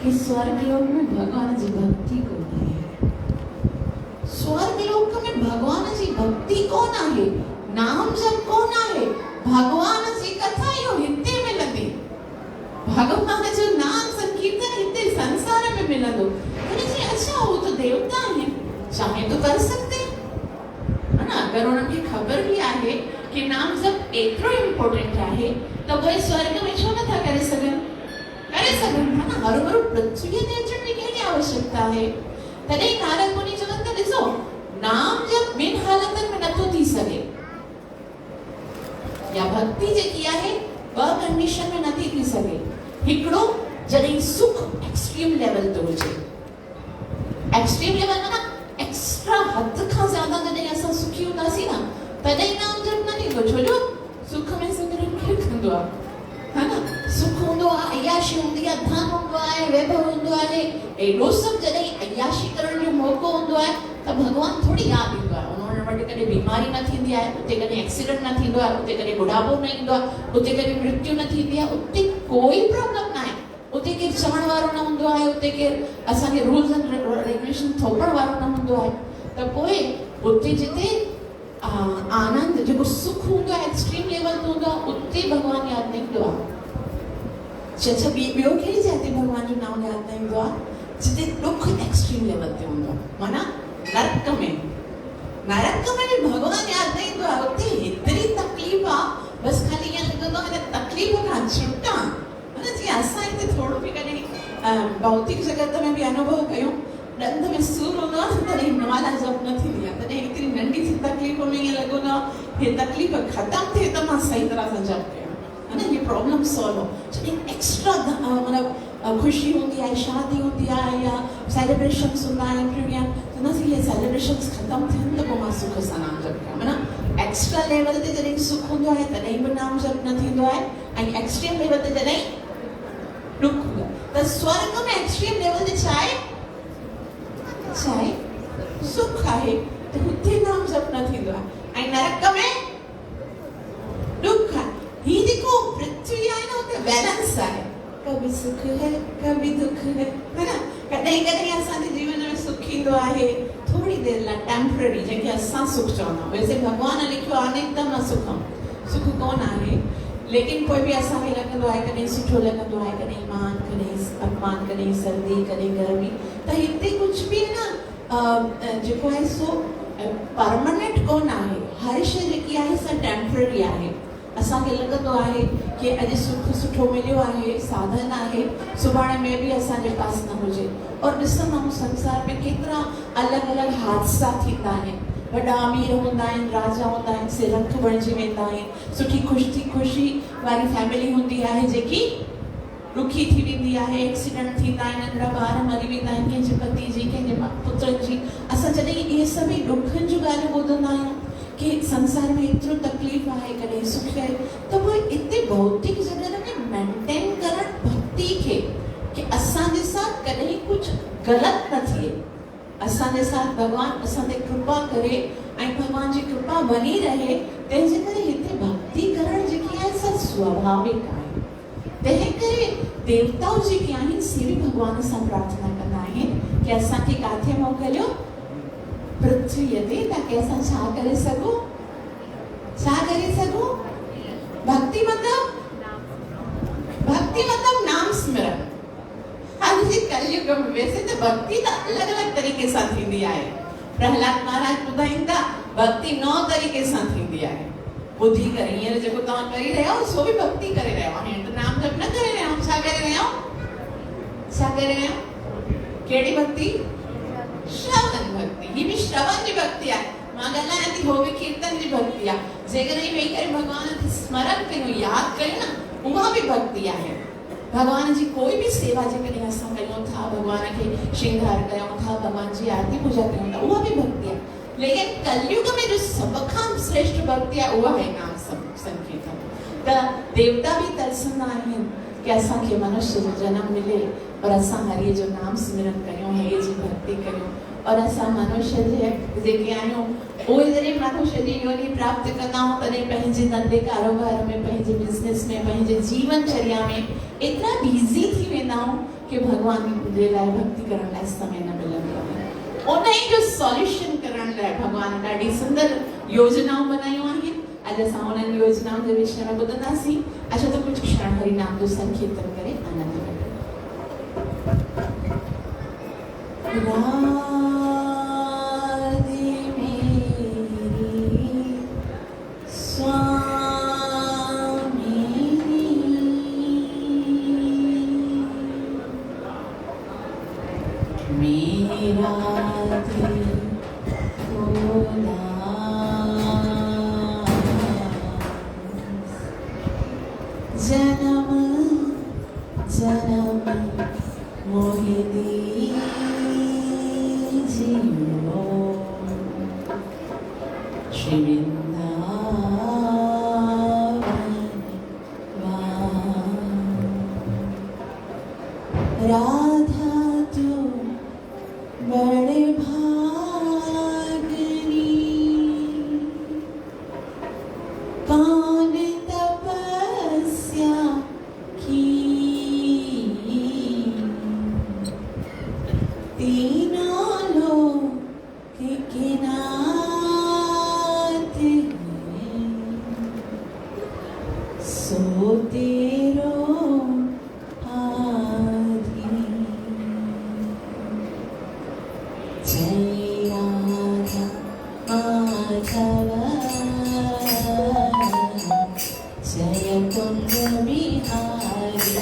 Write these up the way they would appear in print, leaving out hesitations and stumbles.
कि स्वर्गलोक में भगवान जी भक्ति कोन आहे। स्वर्गलोक में भगवान जी भक्ति कोन आहे, नाम जप कोन आहे, भगवान जी कथा यो हिते मिलंदी, भगवान जो नाम संकीर्तन हिते संसार में मिलंदो। अरे जी अच्छा वो तो देवता है, चाहे तो कर सकते है ना। अगर उनके खबर भी आहे कि नाम जब एतरो इम्पोर्टेंट आहे तो भाई स्वर्ग में छो नथा करे सघन, करे सघन है ना। हर पृथ्वी ते अचण जी कहिड़ी आवश्यकता है। तॾहिं नारद मुनि चवनि था ॾिसो नाम जब ॿिनि हालतनि में नथो थी सघे, या भक्ति जेकी आहे ॿ कंडीशन में नथी थी सघे। हिकिड़ो जॾहिं सुख एक्सट्रीम लेवल ते हुजे, एक्सट्रीम लेवल माना एक्स्ट्रा हद खां ज्यादा जॾहिं असां सुखी हूंदासीं न तॾहिं नाम जप न थींदो, छो जो सुख में सिमरन केरु कंदो आहे, है ना। सुख हूंदो आहे, अयाशी हूंदी आहे, धन हूंदो आहे, वैभव हूंदो आहे, एॾो सभु जॾहिं अयाशी करण जो मौक़ो हूंदो आहे त भॻवान थोड़ी यादि ईंदो आहे। उन्हनि वटि कॾहिं बीमारी न थींदी आहे, उते कॾहिं एक्सीडेंट न थींदो आहे, उते कॾहिं बुढ़ापो न ईंदो आहे, उते कॾहिं मृत्यु न थींदी आहे, उते कोई प्रॉब्लम न आहे। उते केरु चवण वारो न हूंदो आहे, उते केरु असांखे रूल्स एंड रेगुलेशन थोपण वारो न हूंदो आहे। त पोइ उते जिते आनंद जेको सुख हूंदो आहे एक्सट्रीम लेवल ते हूंदो आहे, उते भॻवान यादि न ईंदो आहे। अच्छा ॿियो कहिड़ी जाइ ते भॻवान जो नाम यादि न ईंदो आहे, जिते ॾुख एक्सट्रीम लेवल ते हूंदो आहे, माना नरक में भी भॻवान यादि न ईंदो आहे। उते हेतिरी तकलीफ़ आहे, बसि ख़ाली ईअं लॻंदो आहे त तकलीफ़ खां छुटां। माना जीअं असां हिते थोरो बि कॾहिं भौतिक जगत में बि अनुभव कयूं, ॾंद में सूर हूंदो आहे न तॾहिं नाला जप न थींदी आहे, तॾहिं हेतिरी नंढी सी तकलीफ़ में ईअं लॻंदो आहे हे तकलीफ़ ख़तमु थिए त मां सही तरह सां जप कयां, है ना, ये प्रॉब्लम सॉल्व हो। जॾहिं एक्स्ट्रा मतलब खुशी होती है, शादी होती है या सेलिब्रेशंस हूंदा आहिनि, या हुनजी ये सेलिब्रेशंस ख़तमु थियनि त पोइ मां सुख सां नाम जप कयां। माना एक्स्ट्रा लेवल ते जॾहिं सुख हूंदो आहे तॾहिं बि नाम जप न थींदो आहे, ऐं एक्सट्रीम लेवल ते जॾहिं ॾुख हूंदो आहे। त स्वर्ग में एक्सट्रीम लेवल ते छा आहे, सुख आहे, त हुते नाम जप न थींदो आहे। ऐं नरक में ॾुख आहे। ही जेको पृथ्वी आहे न उते बैलेंस आहे, कभी सुख है कभी दुख है ना। कॾहिं कॾहिं असांजे जीवन में सुख ईंदो आहे थोड़ी देर लाइ, टेम्पररी, जंहिंखे असां सुख चवंदा आहियूं। वैसे भॻवान लिखियो आहे एकदम न सुख कोन आहे, लेकिन पोइ बि असांखे लॻंदो आहे कॾहिं सुठो लॻंदो आहे, कॾहिं मान, कॾहिं अपमान, कॾहिं सर्दी, कॾहिं गर्मी। त हिते कुझु बि न जेको आहे सो परमानेंट कोन आहे। हर शइ जेकी आहे सा टेम्पररी आहे। असांखे लॻंदो आहे कि अॼु सुख सुठो मिलियो आहे, साधन आहे, सुभाणे में बि असांजे पास न हुजे। और ॾिसंदा आहियूं संसार में केतिरा अलॻि अलॻि हादसा थींदा आहिनि। वॾा अमीर हूंदा आहिनि, राजा हूंदा आहिनि, सिरख बणिजी वेंदा आहिनि। सुठी खुशी वारी फैमिली हूंदी आहे जेकी ॾुखी थी वेंदी आहे, एक्सीडेंट थींदा आहिनि, नंढड़ा ॿार मरी वेंदा आहिनि, कंहिंजे पति जी, कंहिंजे पुत्र जी। असां जॾहिं इहे सभई ॾुखनि जूं ॻाल्हियूं ॿुधंदा आहियूं कि संसार में एतिरो तकलीफ़ आहे, कॾहिं सुख आहे, त पोइ इते भौतिक जगत में मेंटेन करण भक्ति खे कि असांजे साथ कॾहिं कुझु ग़लति न थिए, असांजे साथ भॻवान असां ते कृपा करे ऐं भॻवान जी कृपा बनी रहे, तंहिंजे करे हिते भक्ति करण जेकी आहे सा स्वाभाविक आहे। तंहिं करे देवताओं जेके आहिनि से बि भॻवान सां प्रार्थना कंदा आहिनि कि असांखे किथे मोकिलियो, पृथ्वीअ ते, ताकि असां छा करे सघूं, भक्ति मतलब नाम स्मरण। हाल जी कलयुग में वैसे तो भक्ति तो अलग अलग तरीके सां थींदी आहे। प्रहलाद महाराज ॿुधाइनि था भक्ति 9 तरीके सां थींदी आहे। ॿुधी करे हींअर जेको तव्हां करे रहिया आहियो सो बि भक्ति करे रहिया आहियो, हाणे त नाम जप न करे रहिया आहियो। छा करे रहिया आहियो? कहिड़ी भक्ति? श्रवण भक्ति। ही भी श्रवण जी भक्ति आहे। मां ॻाल्हायां थी, हो बि कीर्तन जी भक्ति आहे। जेकॾहिं वेही करे भॻवान खे स्मरण कयूं, यादि कयूं न, उहा बि भक्ति आहे। भगवान जी कोई भी सेवा जेकॾहिं असां कयूं था, भगवान खे श्रृंगार कयूं था, भगवान जी आरती पूजा कयूं था, उहा भी भक्ति है। लेकिन कलयुग में जो सब खां श्रेष्ठ भक्ति है उहा है नाम संकीर्तन। त देवता भी तरसंदा आहिनि कि असांखे मनुष्य जो जन्म मिले और असां हरि जो नाम सिमरन कयूं, हरि जी भक्ति कयूं, और असां मनुष्य जेके आहियूं उहे जॾहिं मनुष्य जी योनि प्राप्त कंदा आहियूं तॾहिं पंहिंजे धंधे कारोबार में, पंहिंजे बिज़नेस में, पंहिंजे जीवन चर्या में एतिरा बिज़ी थी वेंदा आहियूं कि भगवान जे लाइ भक्ति करण लाइ समय न मिलंदो आहे। उन ई जो सॉल्यूशन करण लाइ भगवान ॾाढी सुंदर योजनाऊं बनायूं आहिनि। अॼु असां उन्हनि योजनाउनि जे विषय में ॿुधंदासीं। अच्छा, तो कुझु क्षण हरि नाम जो संकीर्तन करे आनंद वठो। राधे मेरी स्वामिनी, मेरा दिल खोला, जन्म जन्म मोहि दीजियो, श्री वृंदावन राधा तो बड़े भागनी, कौन तपस्या की, तीनों लोग के नाते हैं, सो तेरो आधी। जय राधा माधव, जय कुंज बिहारी,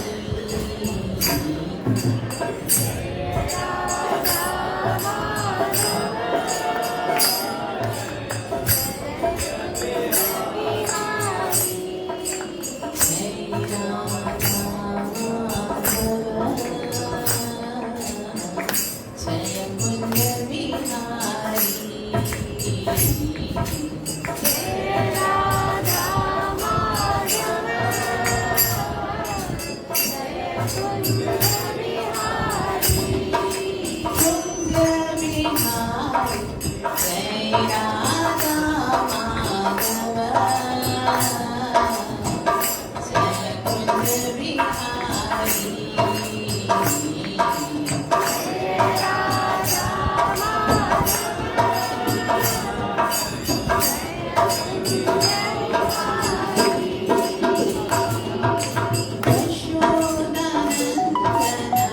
यशोदानंदन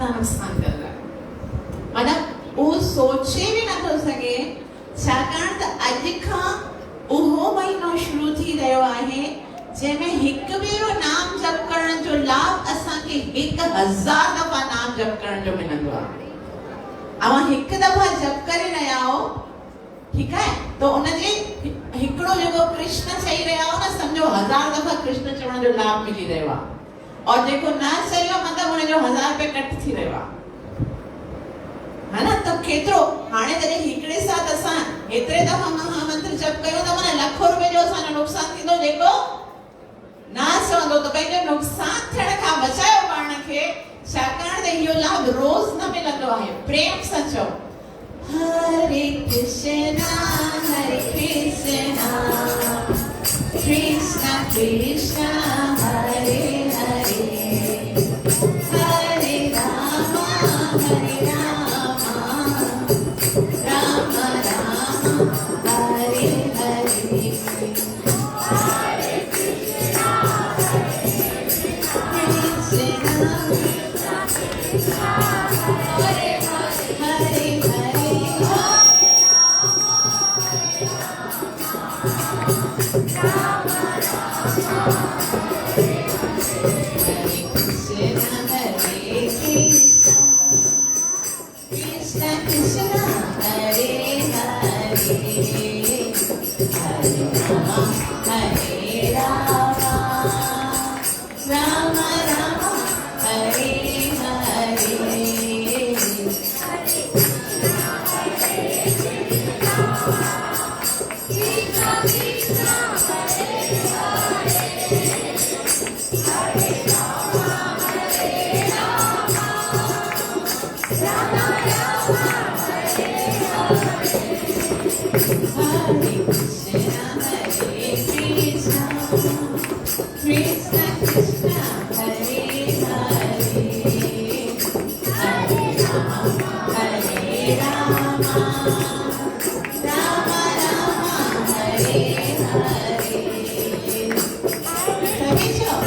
ज़्यादा नुक़सान कंदा मतलब वो सोचे भी नथो सघे छाकाणि त अॼु खां उहो महीनो शुरू थी रहियो आहे जंहिंमें हिकु भेरो नाम जप करण जो लाभ असांखे 1000 दफ़ा नाम जप करण जो मिलंदो आहे अवां हिकु दफ़ा जप करे रहिया हो ठीक है तो उनजे हिकड़ो जेको कृष्ण चई रहिया हो न समझो 1000 दफ़ा कृष्ण चवण जो लाभ मिली रहियो आहे और जेको न चयो मतलब उनजो 1000 रुपया कट थी रहियो आहे है ना तो केतिरो हाणे जॾहिं हिकिड़े साथ असां एतिरे दफ़ा महामंत्र जप कयूं त माना लाखों रुपए जो असांजो नुक़सान थींदो जेको ना चवंदो त पंहिंजो नुक़सान थियण खां बचायो पाण खे छाकाणि त इहो लाभ रोज़ न मिलंदो आहे प्रेम सां चओ Hare Krishna Krishna Krishna Hare Hare Hare Ram Ram Ram Hare Hare Hare Krishna Hare Hare Krishna Krishna Hare Hare Hare Rama Hare Rama Rama Rama Hare Hare Krishna Krishna Krishna Krishna Hare Hare Hare Rama Hare Rama Rama Rama Hare Hare सभी जाओ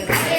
Hare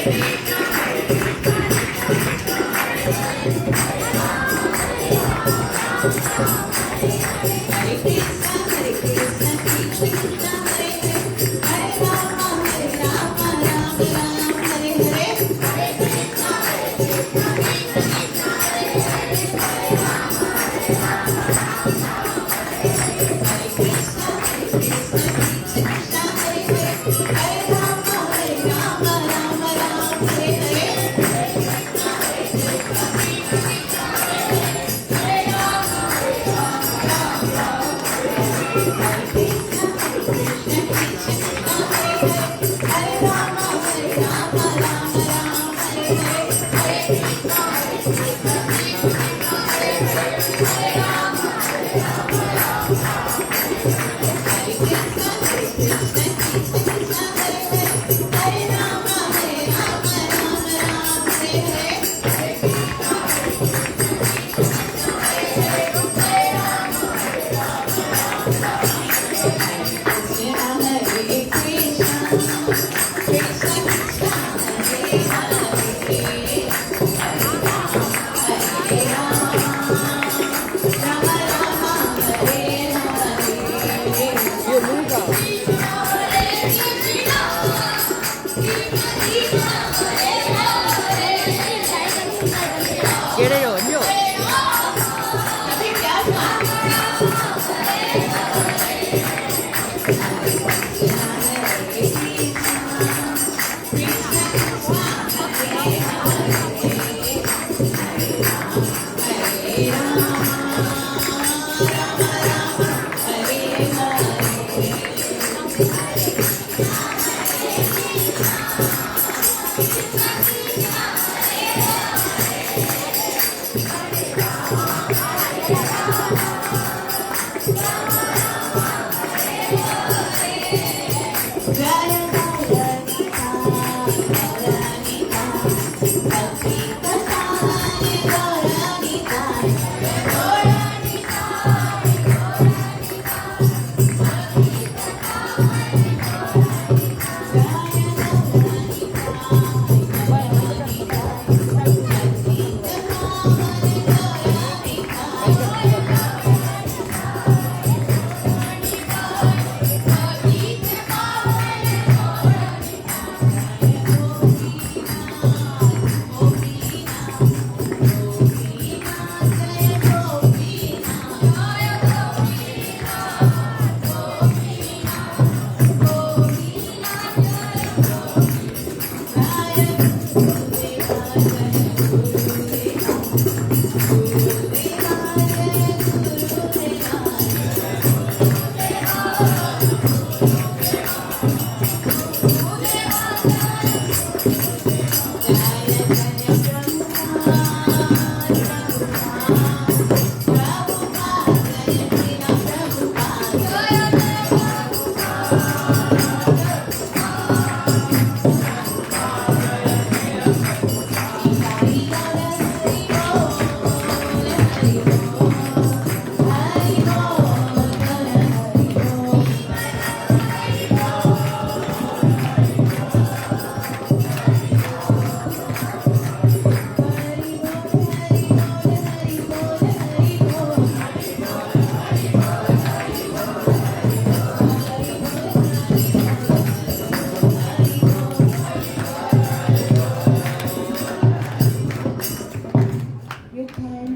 Quiere yo. अभी क्या था?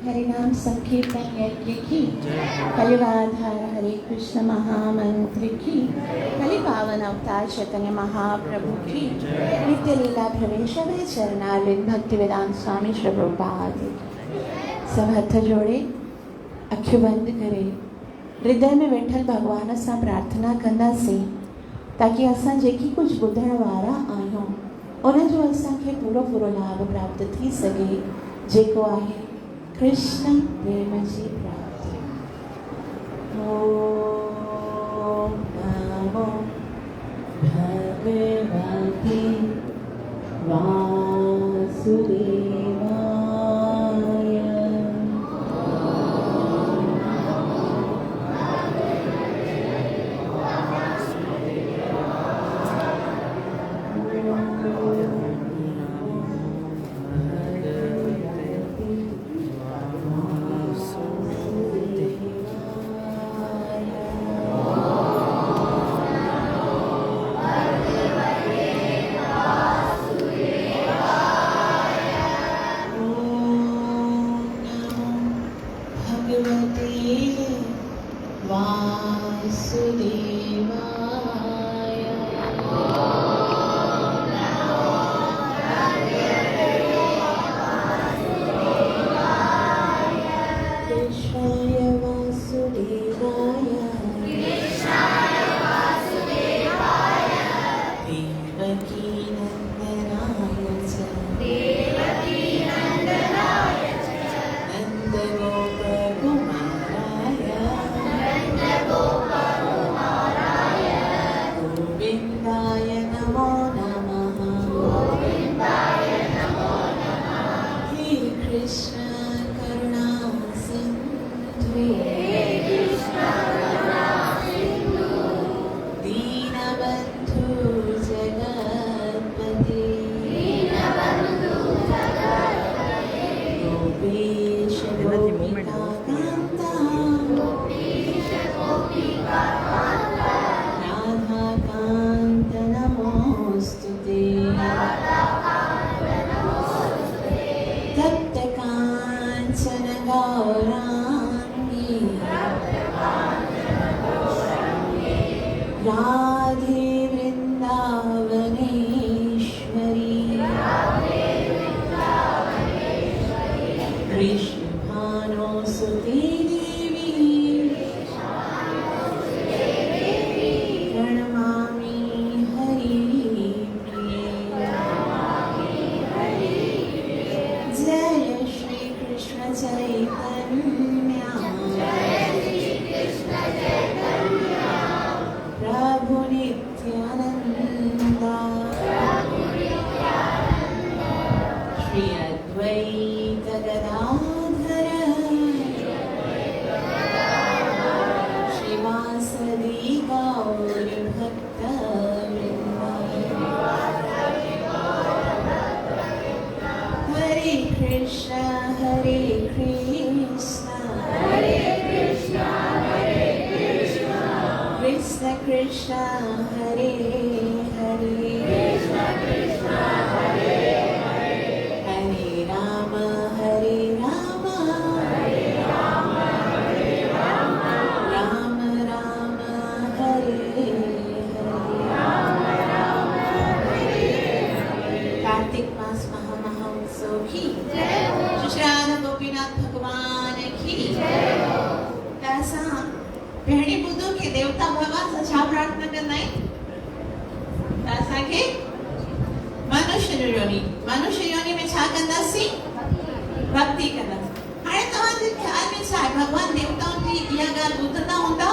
हरिनाम संकीर्तन यज्ञ की, कलिवाधार हरे कृष्ण महामंत्र की, कलि पावन अवतार चैतन्य महाप्रभु की, नित्य लीला प्रवेश चरणारविंद भक्ति वेदांत स्वामी श्री प्रभुपाद। सब हथ जोड़े, अखियूं बंद करे, हृदय में वेठल भगवान सां प्रार्थना कंदासीं ताकि असां जेकी कुछ ॿुधण वारा आहियूं उन जो असांखे पूरो पूरो लाभ प्राप्त थी सघे, जेको आहे कृष्ण प्रेम जी प्राप्ति। ओम नमो भगवते वासुदेवाय। कृष्ण हरे हरे हरे राम राम राम हरे हरे। कार्तिक मास महामहोत्सव की श्री राधा गोपीनाथ भगवान की ऐसा भेड़ी बुद्धू के देवता भगवान छा प्रार्थना करना है ऐसा के मनुष्य योनि में छा करना सी भक्ति करना। हाणे तव्हांजे ख्याल में छा आहे भगवान देवताउनि जी इहा ॻाल्हि ॿुधंदा हूंदा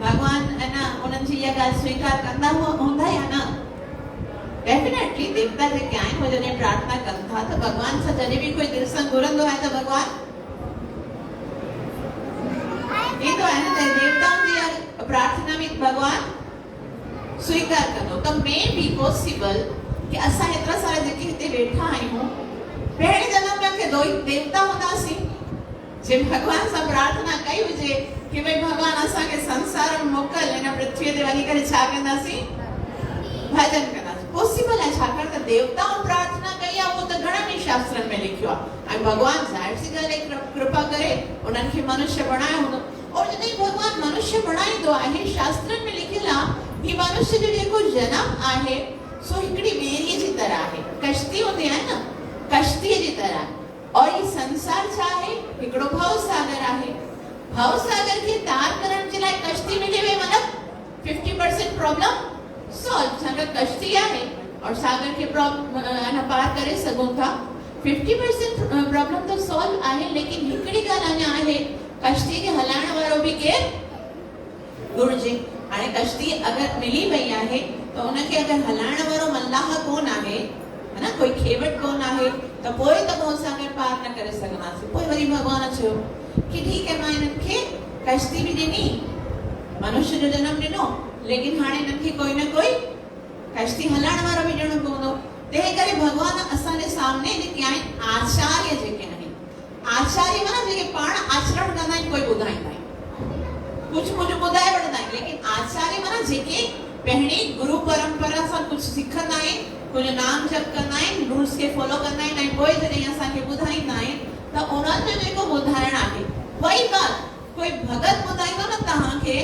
भगवान अना उन्हनि जी इहा ॻाल्हि स्वीकार कंदा हूंदा या न? डेफिनेटली देवता जेके आहिनि उहे जॾहिं प्रार्थना कनि था त भगवान सां जॾहिं बि कोई दिलि सां घुरंदो आहे त भगवान ईंदो आहे न त देवताउनि जी प्रार्थना में भगवान स्वीकार कंदो। त मे बी पॉसिबल कि असां एतिरा सारा जेके हिते वेठा आहियूं पहिरें जन्म में के देवता हूंदासीं जे भगवान सां प्रार्थना कई हुजे कि भई भगवान असांखे संसार में मोकल हिन पृथ्वीअ ते वञी करे छा कंदासीं भजन कंदासीं। पॉसिबल आहे छाकाणि त देवताउनि प्रार्थना कई आहे उहो त घणनि ई शास्त्रनि में लिखियो आहे ऐं भगवान ज़ाहिर सी ॻाल्हि आहे कृपा करे उन्हनि खे मनुष्य बणायो हूंदो और जॾहिं भगवान मनुष्य बणाईंदो आहे शास्त्रनि में लिखियलु आहे कि मनुष्य जो जेको जनम आहे सो हिकिड़ी ॿेड़ीअ जी तरह आहे कश्ती हूंदी आहे न कश्तीअ जी तरह और ये संसार छा आहे हिकिड़ो भव सागर आहे। भव सागर खे तार करण जे लाइ कश्ती मिले वे मतलब 50% प्रॉब्लम सॉल्व सागर कश्ती आहे और सागर के पार करे सघूं था 50% प्रॉब्लम तो सॉल्व आहे। लेकिन हिकिड़ी ॻाल्हि अञा आहे कश्ती खे हलाइण वारो बि केरु घुर्जे। हाणे कश्ती अगरि मिली वई आहे त उनखे अगरि हलाइण वारो मल्लाह कोन आहे है ना कोई खेवट कोन आहे त पोइ त भव सागर पार न करे सघंदासीं। पोइ वरी भगवान चयो कि ठीक है मां इन्हनि खे कश्ती बि ॾिनी मनुष्य जो जनम ॾिनो लेकिन हाणे इन्हनि खे कोई न कोई कश्ती हलाइण वारो बि ॾियणो पवंदो। तंहिं करे भगवान असांजे सामने जेके आहिनि आचार्य जेके आहिनि आचार्य माना जेके पाण आचरण कंदा आहिनि कोई ॿुधाईंदा आहिनि कुझु ॿुधाए वठंदा आहिनि लेकिन आचार्य माना जेके पहिरीं गुरु परंपरा सां कुझु सिखंदा आहिनि कुझु नाम जप कंदा आहिनि रूल्स खे फॉलो कंदा आहिनि ऐं पोइ जॾहिं असांखे ॿुधाईंदा आहिनि त उन्हनि जो जेको ॿुधाइण आहे वही ॻाल्हि कोई भगत ॿुधाईंदो न तव्हांखे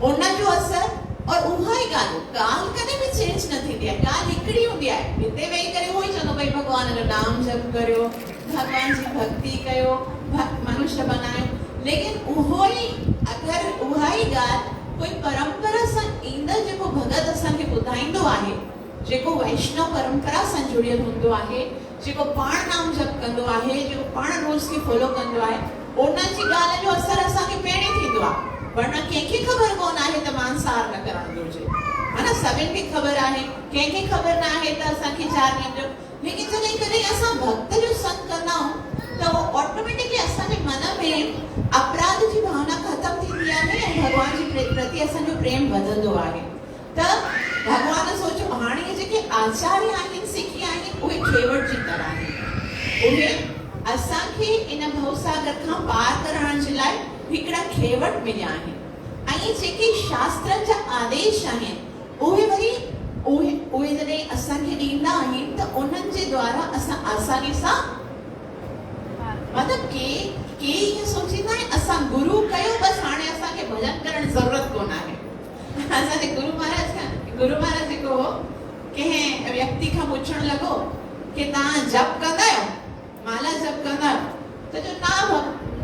उनजो असर और उहा ई ॻाल्हि कॾहिं बि चेंज न थींदी आहे। ॻाल्हि हिकिड़ी हूंदी आहे हिते वेही करे उहो ई चवंदो भई भगवान जो नाम जप करियो भगवान जी भक्ति कयो मनुष्य बनायो लेकिन उहो ई अगरि उहा ई ॻाल्हि कोई परंपरा सां ईंदड़ जेको भगत असांखे ॿुधाईंदो आहे जेको वैष्णव परंपरा सां जुड़ियल हूंदो आहे जेको पाण नाम जप कंदो आहे जेको पाण रूल्स खे फॉलो कंदो आहे उन्हनि जी ॻाल्हि जो असर असांखे पहिरीं थींदो आहे। वरना कंहिंखे ख़बर कोन आहे त मांसाहार न करणु घुरिजे है न सभिनि खे ख़बर आहे कंहिंखे ख़बर न आहे त असांखे 4 ॾींहं जो लेकिन जॾहिं कॾहिं असां भक्त जो संग कंदा आहियूं त उहो ऑटोमेटिकली असांजे मन में अपराध जी भावना ख़तम थींदी आहे ऐं भगवान जे प्रति असांजो प्रेम वधंदो आहे। त भगवान सोचो हाणे जेके आचार्य आहिनि सिखी आहिनि उहे खेवट जी तरह आहिनि उहे असांखे इन भवसागर खां पार करण जे लाइ हिकिड़ा खेवट मिलिया आहिनि ऐं जेके शास्त्रनि जा आदेश आहिनि उहे वरी उहे जॾहिं असांखे ॾींदा आहिनि त उन्हनि जे द्वारा असां आसानी सां मतिलबु के ईअं सोचींदा आहिनि असां गुरू कयो बसि हाणे असांखे भॼन करण जी ज़रूरत कोन आहे। असांजे गुरु महाराज जेको हो कंहिं व्यक्ति खां पुछणु लॻो कि तव्हां जप कंदा आहियो माला जप कंदा आहियो त जो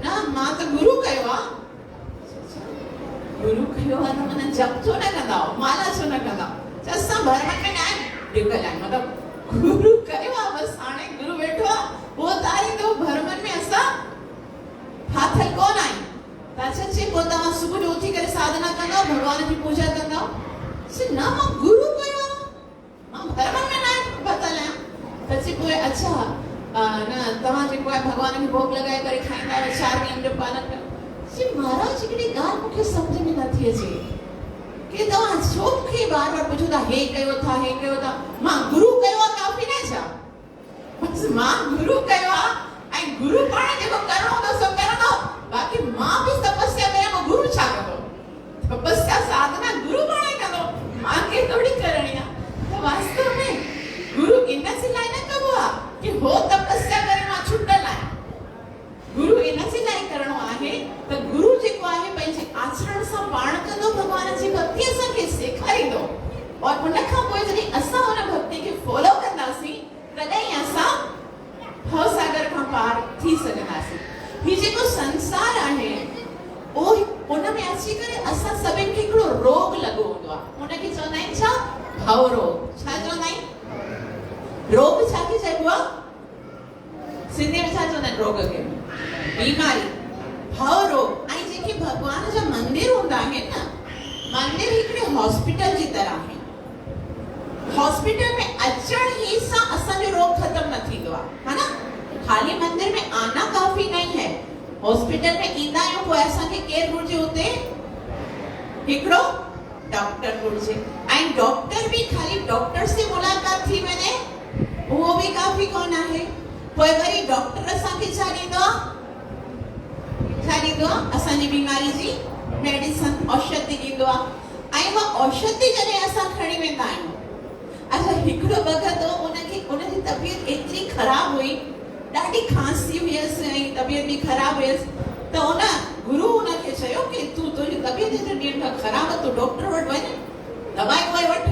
न मां त गुरू कयो आहे गुरू कयो आहे त माना जप छो न कंदा आहियो माला छो न कंदा आहियो असां भरमन में न ॾिगल आहियूं मतिलबु गुरू कयो आहे बसि हाणे गुरू वेठो आहे उहो तारींदो भरमन में असां फाथल कोन आहियूं त अच्छा चई पोइ तव्हां सुबुह जो उथी करे साधना कंदव भगवान जी पूजा कंदव न मां गुरू कयो आहे मां भरमन में न फाथल आहियां त चई पोइ अच्छा न तव्हां जेको आहे भगवान खे भोग लॻाए करे खाईंदा आहियो 4 ॾींहंनि जो पालन कयो जी महाराज हिकिड़ी ॻाल्हि मूंखे सम्झ में नथी अचे कि तव्हां छो मूंखे बार पुछो था हे कयो था मां गुरू कयो आहे काफ़ी न छा बसि मां गुरू कयो आहे ऐं गुरू पाण जेको करणो हूंदो सो करंदो बाक़ी मां बि तपस्या कयां गुरू छा कंदो तपस्या साधना गुरू पाण रोग छाखे चइबो आहे? सिंधी में छा चवंदा आहिनि रोग खे? बीमारी, भव रोग। ऐं जेके भगवान जा मंदिर हूंदा आहिनि न, मंदिर हिकिड़े हॉस्पिटल जी तरह आहिनि। हॉस्पिटल में अचण ही सां असांजो रोग खत्म न थींदो आहे, है ना? खाली मंदिर में आना काफी नहीं है। हॉस्पिटल में ईंदा आहियूं पोइ असांखे केरु घुर्जे हुते? हिकिड़ो डॉक्टर घुर्जे। ऐं डॉक्टर भी खाली डॉक्टर से मुलाकात थी वञे उहो भी काफी कोन आहे। पोइ वरी डॉक्टर असांखे छा ॾींदो आहे? छा ॾींदो आहे? असांजी बीमारी जी मेडिसिन, औषधि ॾींदो आहे। ऐं उहा औषधि जॾहिं असां खणी वेंदा आहियूं, अच्छा हिकिड़ो वक़्तु उनजी तबियत एतिरी ख़राब हुई, ॾाढी खांसी हुयसि ऐं तबियत भी ख़राब हुयसि, त उन गुरु उनखे चयो कि तुंहिंजी तबियत एतिरे ॾींहंनि खां ख़राब आहे, तूं डॉक्टर वटि वञ, दवाई वई वठ।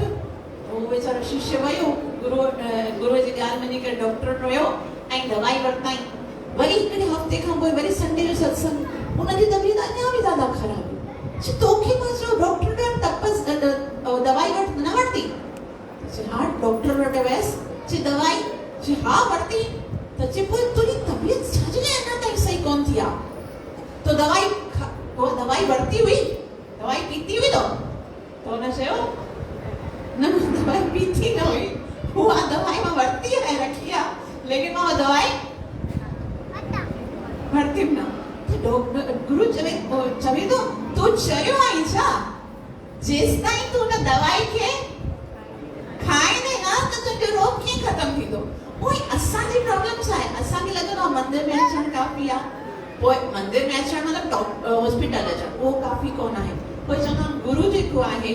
उहो वीचारो शिष्य वियो, गुरुअ जी ॻाल्हि मञी करे डॉक्टर वटि वियो ऐं दवाई वरिताई। वरी हिकिड़े हफ़्ते खां पोइ वरी संडे जो सत्संग, उनजी तबियत अञा भी ज़्यादा ख़राब हुई। तोखे मां चयो डॉक्टर ॾे तपस दवाई वटि न वरिती? हाँ डॉक्टर वटि वियसि, दवाई हाँ वरिती। त चए पोइ तुंहिंजी तबियत छाजे लाइ अञा ताईं सही कोन थी आहे? तो दवाई वरिती हुई, दवाई पीती हुई? तो हुन चयो न दवाई पीती न हुई, उहा दवाई मां वरिती आहे, रखी आहे, लेकिन मां दवाई वरिती न। गुरु चवे थो तूं चयो आई छा? जेसिताईं तूं हुन दवाई खे खाईंदे न त तुंहिंजो रोग कीअं ख़त्म थींदो? उहे असांजी प्रॉब्लम छा आहे? असांखे लॻंदो आहे मंदिर में अचणु काफ़ी आहे, पोइ मंदिर में अचणु मतिलबु हॉस्पिटल अचणु उहो काफ़ी कोन आहे। पोइ चवंदा आहिनि गुरु जेको आहे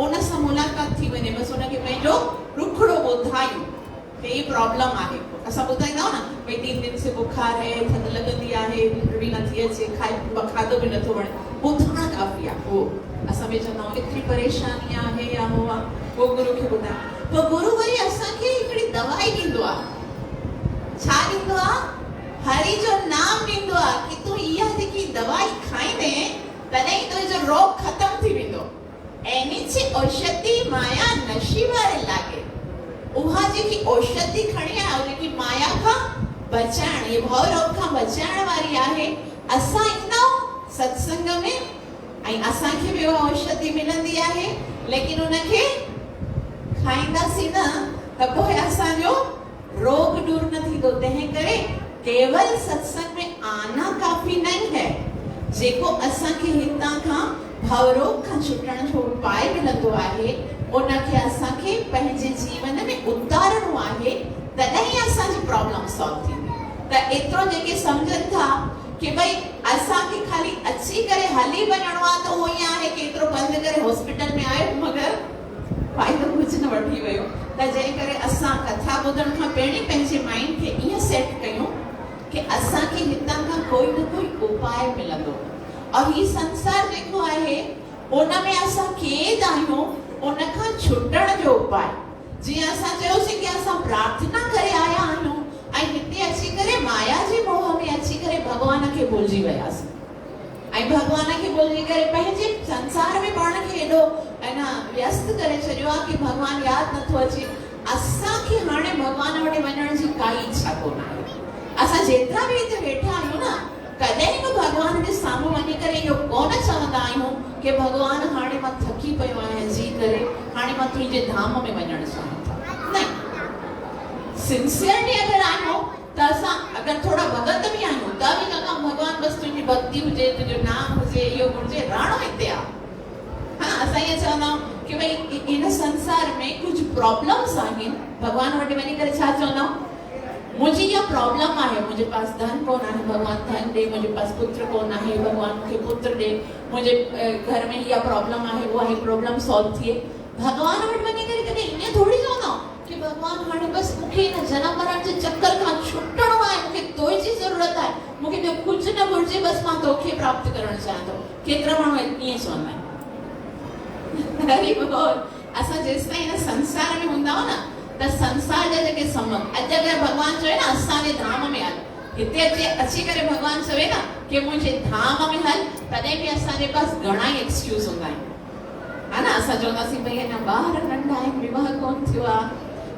उन सां मुलाक़ात थी वञे, बसि उनखे पंहिंजो रुखड़ो ॿुधायूं कि ही प्रॉब्लम आहे। असां ॿुधाईंदा आहियूं न भई 3 दिन से बुखार है, थधि लॻंदी आहे, निंड बि नथी अचे, खाधो बि नथो वणे, ॿुधणु काफ़ी आहे। उहो असां बि चवंदा आहियूं एतिरी परेशानी आहे या हो आहे, वो गुरु खे ॿुधाए। पोइ गुरु वरी असांखे हिकिड़ी दवाई ॾींदो आहे। छा ॾींदो आहे? हरि जो नाम ॾींदो आहे कि तूं इहा जेकी दवाई खाईंदे तॾहिं तुंहिंजो रोग ख़त्म थी वेंदो। एनिची औषधि माया नशी वारे लागे। उहा जेकी औषधि खणी आहे उन जेकी माया खां बचाइण, ये भव रोग खां बचाइण वारी आहे। असां ईंदा सत्संग में ऐं असांखे बि उहा औषधि मिलंदी आहे, लेकिन उनखे खाईंदासीं न त पोइ असांजो रोग दूर न थींदो। तंहिं करे केवल सत्संग में आना काफ़ी नहीं है। जेको असांखे हितां खां भव रोग खां छुटण जो उपाय मिलंदो आहे उनखे असांखे पंहिंजे जीवन में उतारणो आहे, तॾहिं असांजी प्रॉब्लम सॉल्व थींदी। त एतिरो जेके सम्झनि था कि भई असांखे खाली अची करे हली वञणो आहे, त उहो ईअं आहे कि एतिरो बंदि करे हॉस्पिटल में आयो मगर फ़ाइदो कुझु न वठी वियो। त जंहिं करे असां कथा ॿुधण खां पहिरीं पंहिंजे माइंड खे ईअं सेट कयूं कि असांखे हितां खां कोई न कोई उपाय मिलंदो। और ही संसार जेको आहे उन में असां क़ैद आहियूं, उन खां छुटण जो उपाय। जीअं असां चयोसीं कि असां प्रार्थना करे आया आहियूं ऐं हिते अची करे माया जे मोह में अची करे भॻवान खे भुलिजी वियासीं ऐं भॻवान खे भुलिजी करे पंहिंजे संसार में पाण खे एॾो व्यस्त करे छॾियो आहे कि भॻवान यादि नथो अचे। असांखे हाणे भॻवान वटि वञण जी काई इच्छा कोन आहे। असां जेतिरा बि हिते वेठा आहियूं न, कॾहिं बि भॻवान जे साम्हूं वञी करे इहो कोन चवंदा आहियूं कि भॻवान हाणे मां थकी पियो आहियां जी करे, हाणे मां तुंहिंजे धाम में वञणु चाहियां था। न, सिंसियरली अगरि आहियूं त असां अगरि थोरा भॻत बि आहियूं त बि चवंदा भॻवान बसि तुंहिंजी भक्ति हुजे, तुंहिंजो नाम हुजे, इहो हुजे, राणो हिते आहे। हाँ, असां ईअं चवंदा आहियूं कि भई इन संसार में कुझु प्रॉब्लम्स आहिनि, भॻवान वटि वञी करे छा चवंदा आहियूं? मुझे इहा प्रॉब्लम आहे, मुंहिंजे पास धन कोन आहे, भॻवान धन ॾे, मुंहिंजे पास पुत्र कोन आहे, भॻवान मूंखे पुत्र ॾे, मुंहिंजे घर में इहा प्रॉब्लम आहे, उहा ही प्रॉब्लम सॉल्व थिए। भॻवान वटि वञी करे कॾहिं ईअं थोरी चवंदा कि भॻवान हाणे बसि मूंखे हिन जनम मरण जे चक्कर खां छुटणो आहे, मूंखे तुंहिंजी ज़रूरत आहे, मूंखे ॿियो कुझु न घुरिजे, बसि मां तोखे प्राप्त करणु चाहियां थो। केतिरा माण्हू ईअं चवंदा आहिनि। हरि बोल। असां जेसिताईं हिन संसार में हूंदा न त संसार जा जेके संबंध, अॼु अगरि भॻवान चवे न असांजे धाम में हल, हिते अची करे भॻवान चवे न कि मुंहिंजे धाम में हल, तॾहिं बि असांजे पास घणा ई एक्सक्यूज़ हूंदा आहिनि, हा न। असां चवंदासीं भई अञा ॿार नंढा आहिनि, विवाह कोन थियो आहे,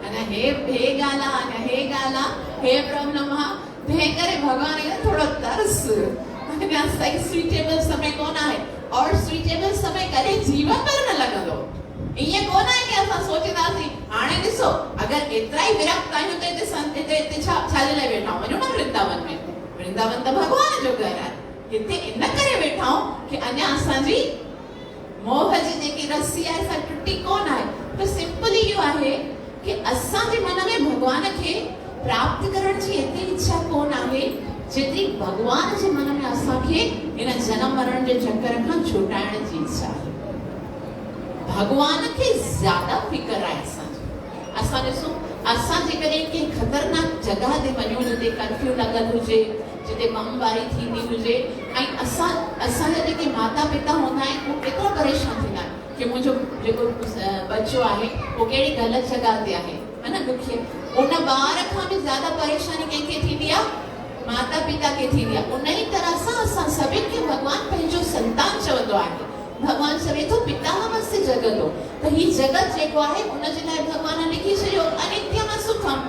अने हे गाला हे प्रॉब्लम हा हे करे भगवान खे थोड़ो तरस अने सही सुइटेबल समय कोन आहे और सुइटेबल समय करे जीवन पर न लगंदो ये कोन आहे कि असां सोचींदासीं हाणे ॾिसो अगर एतिरा ई विरक्त आहियूं त हिते छाजे लाइ वेठा वञूं न वृंदावन त भगवान जो घर आहे हिते इन करे वेठा आहियूं कि अञा असांजी मोह जी जेकी रस्सी आहे सा टुटी कोन आहे त सिंपल इहो आहे कि असांजे मन में भगवान खे प्राप्त करण जी एतिरी इच्छा कोन आहे जेतिरी भगवान जे मन में असांखे इन जन्म मरण जे चक्कर खां छुटाइण जी इच्छा आहे भगवान खे ज्यादा फिकर आहे असां ॾिसो असां जेकॾहिं कंहिं ख़तरनाक जगह ते वञूं जिते कर्फ्यू लॻल हुजे जिते बमबारी थींदी हुजे ऐं असांजा जेके माता पिता हूंदा आहिनि उहे केतिरो परेशान थींदा आहिनि कि मुंहिंजो जेको बच्चो आहे उहो कहिड़ी ग़लति जगह ते आहे न दुखी उन ॿार खां बि ज्यादा परेशानी कंहिंखे थींदी आहे माता पिता खे थींदी आहे उन ई तरह सां असां सभिनि खे भॻवान पंहिंजो संतान चवंदो आहे भगवान चवे थो पितामहस्य जगतो त ही जगत जेको आहे उन जे लाइ भगवान लिखी छॾियो अनित्यम सुखम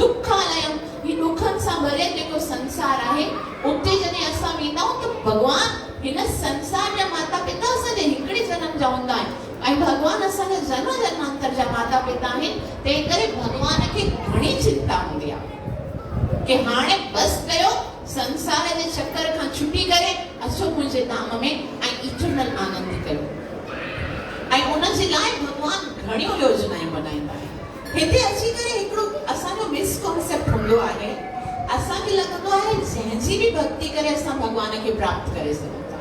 दुखालयम ही दुखन सां भरियल जेको संसार आहे उते जॾहिं असां वेंदा आहियूं त भगवान हिन संसार जा माता पिता असांजे हिकिड़े जन्म जा हूंदा आहिनि ऐं भगवान असांजा जन्म जन्मांतर जा माता पिता आहिनि तंहिं करे भगवान खे घणी चिंता हूंदी आहे कि हाणे बसि कयो संसार जे चक्कर खां छुटी करे अचो मुंहिंजे धाम में ऐं इटरनल आनंद कयो ऐं उन जे लाइ भगवान घणियूं योजनाऊं बनाईंदा आहिनि हिते अची करे हिकिड़ो असांजो मिसकॉन्सेप्ट हूंदो आहे असांखे लॻंदो आहे जंहिंजी बि भक्ति करे असां भगवान खे प्राप्त करे सघूं था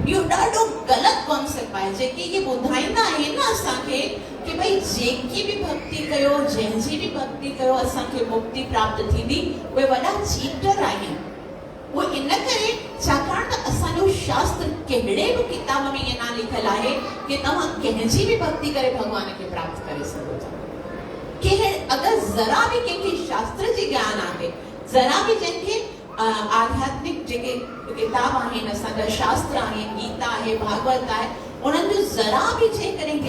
इहो ॾाढो ग़लति कॉन्सेप्ट आहे जेके इहे ॿुधाईंदा आहिनि न असांखे कि भाई जेकी भी भक्ति कयो जंहिंजी भी भक्ति कयो असांखे मुक्ति प्राप्त थींदी उहे वॾा चीटर आहिनि वो इन करे छाकाणि त असांजो शास्त्र कहिड़े बि किताब में इहो न लिखियलु आहे कि तव्हां कंहिंजी बि भक्ति करे भगवान खे प्राप्त करे सघो था कि अगर जरा भी कंहिंखे शास्त्र जी ज्ञान आहे जरा भी जंहिंखे आध्यात्मिक जेके किताब आहिनि असांजा शास्त्र आहिनि गीता आहे भागवत आहे उन्हनि जो जरा भी जेकॾहिं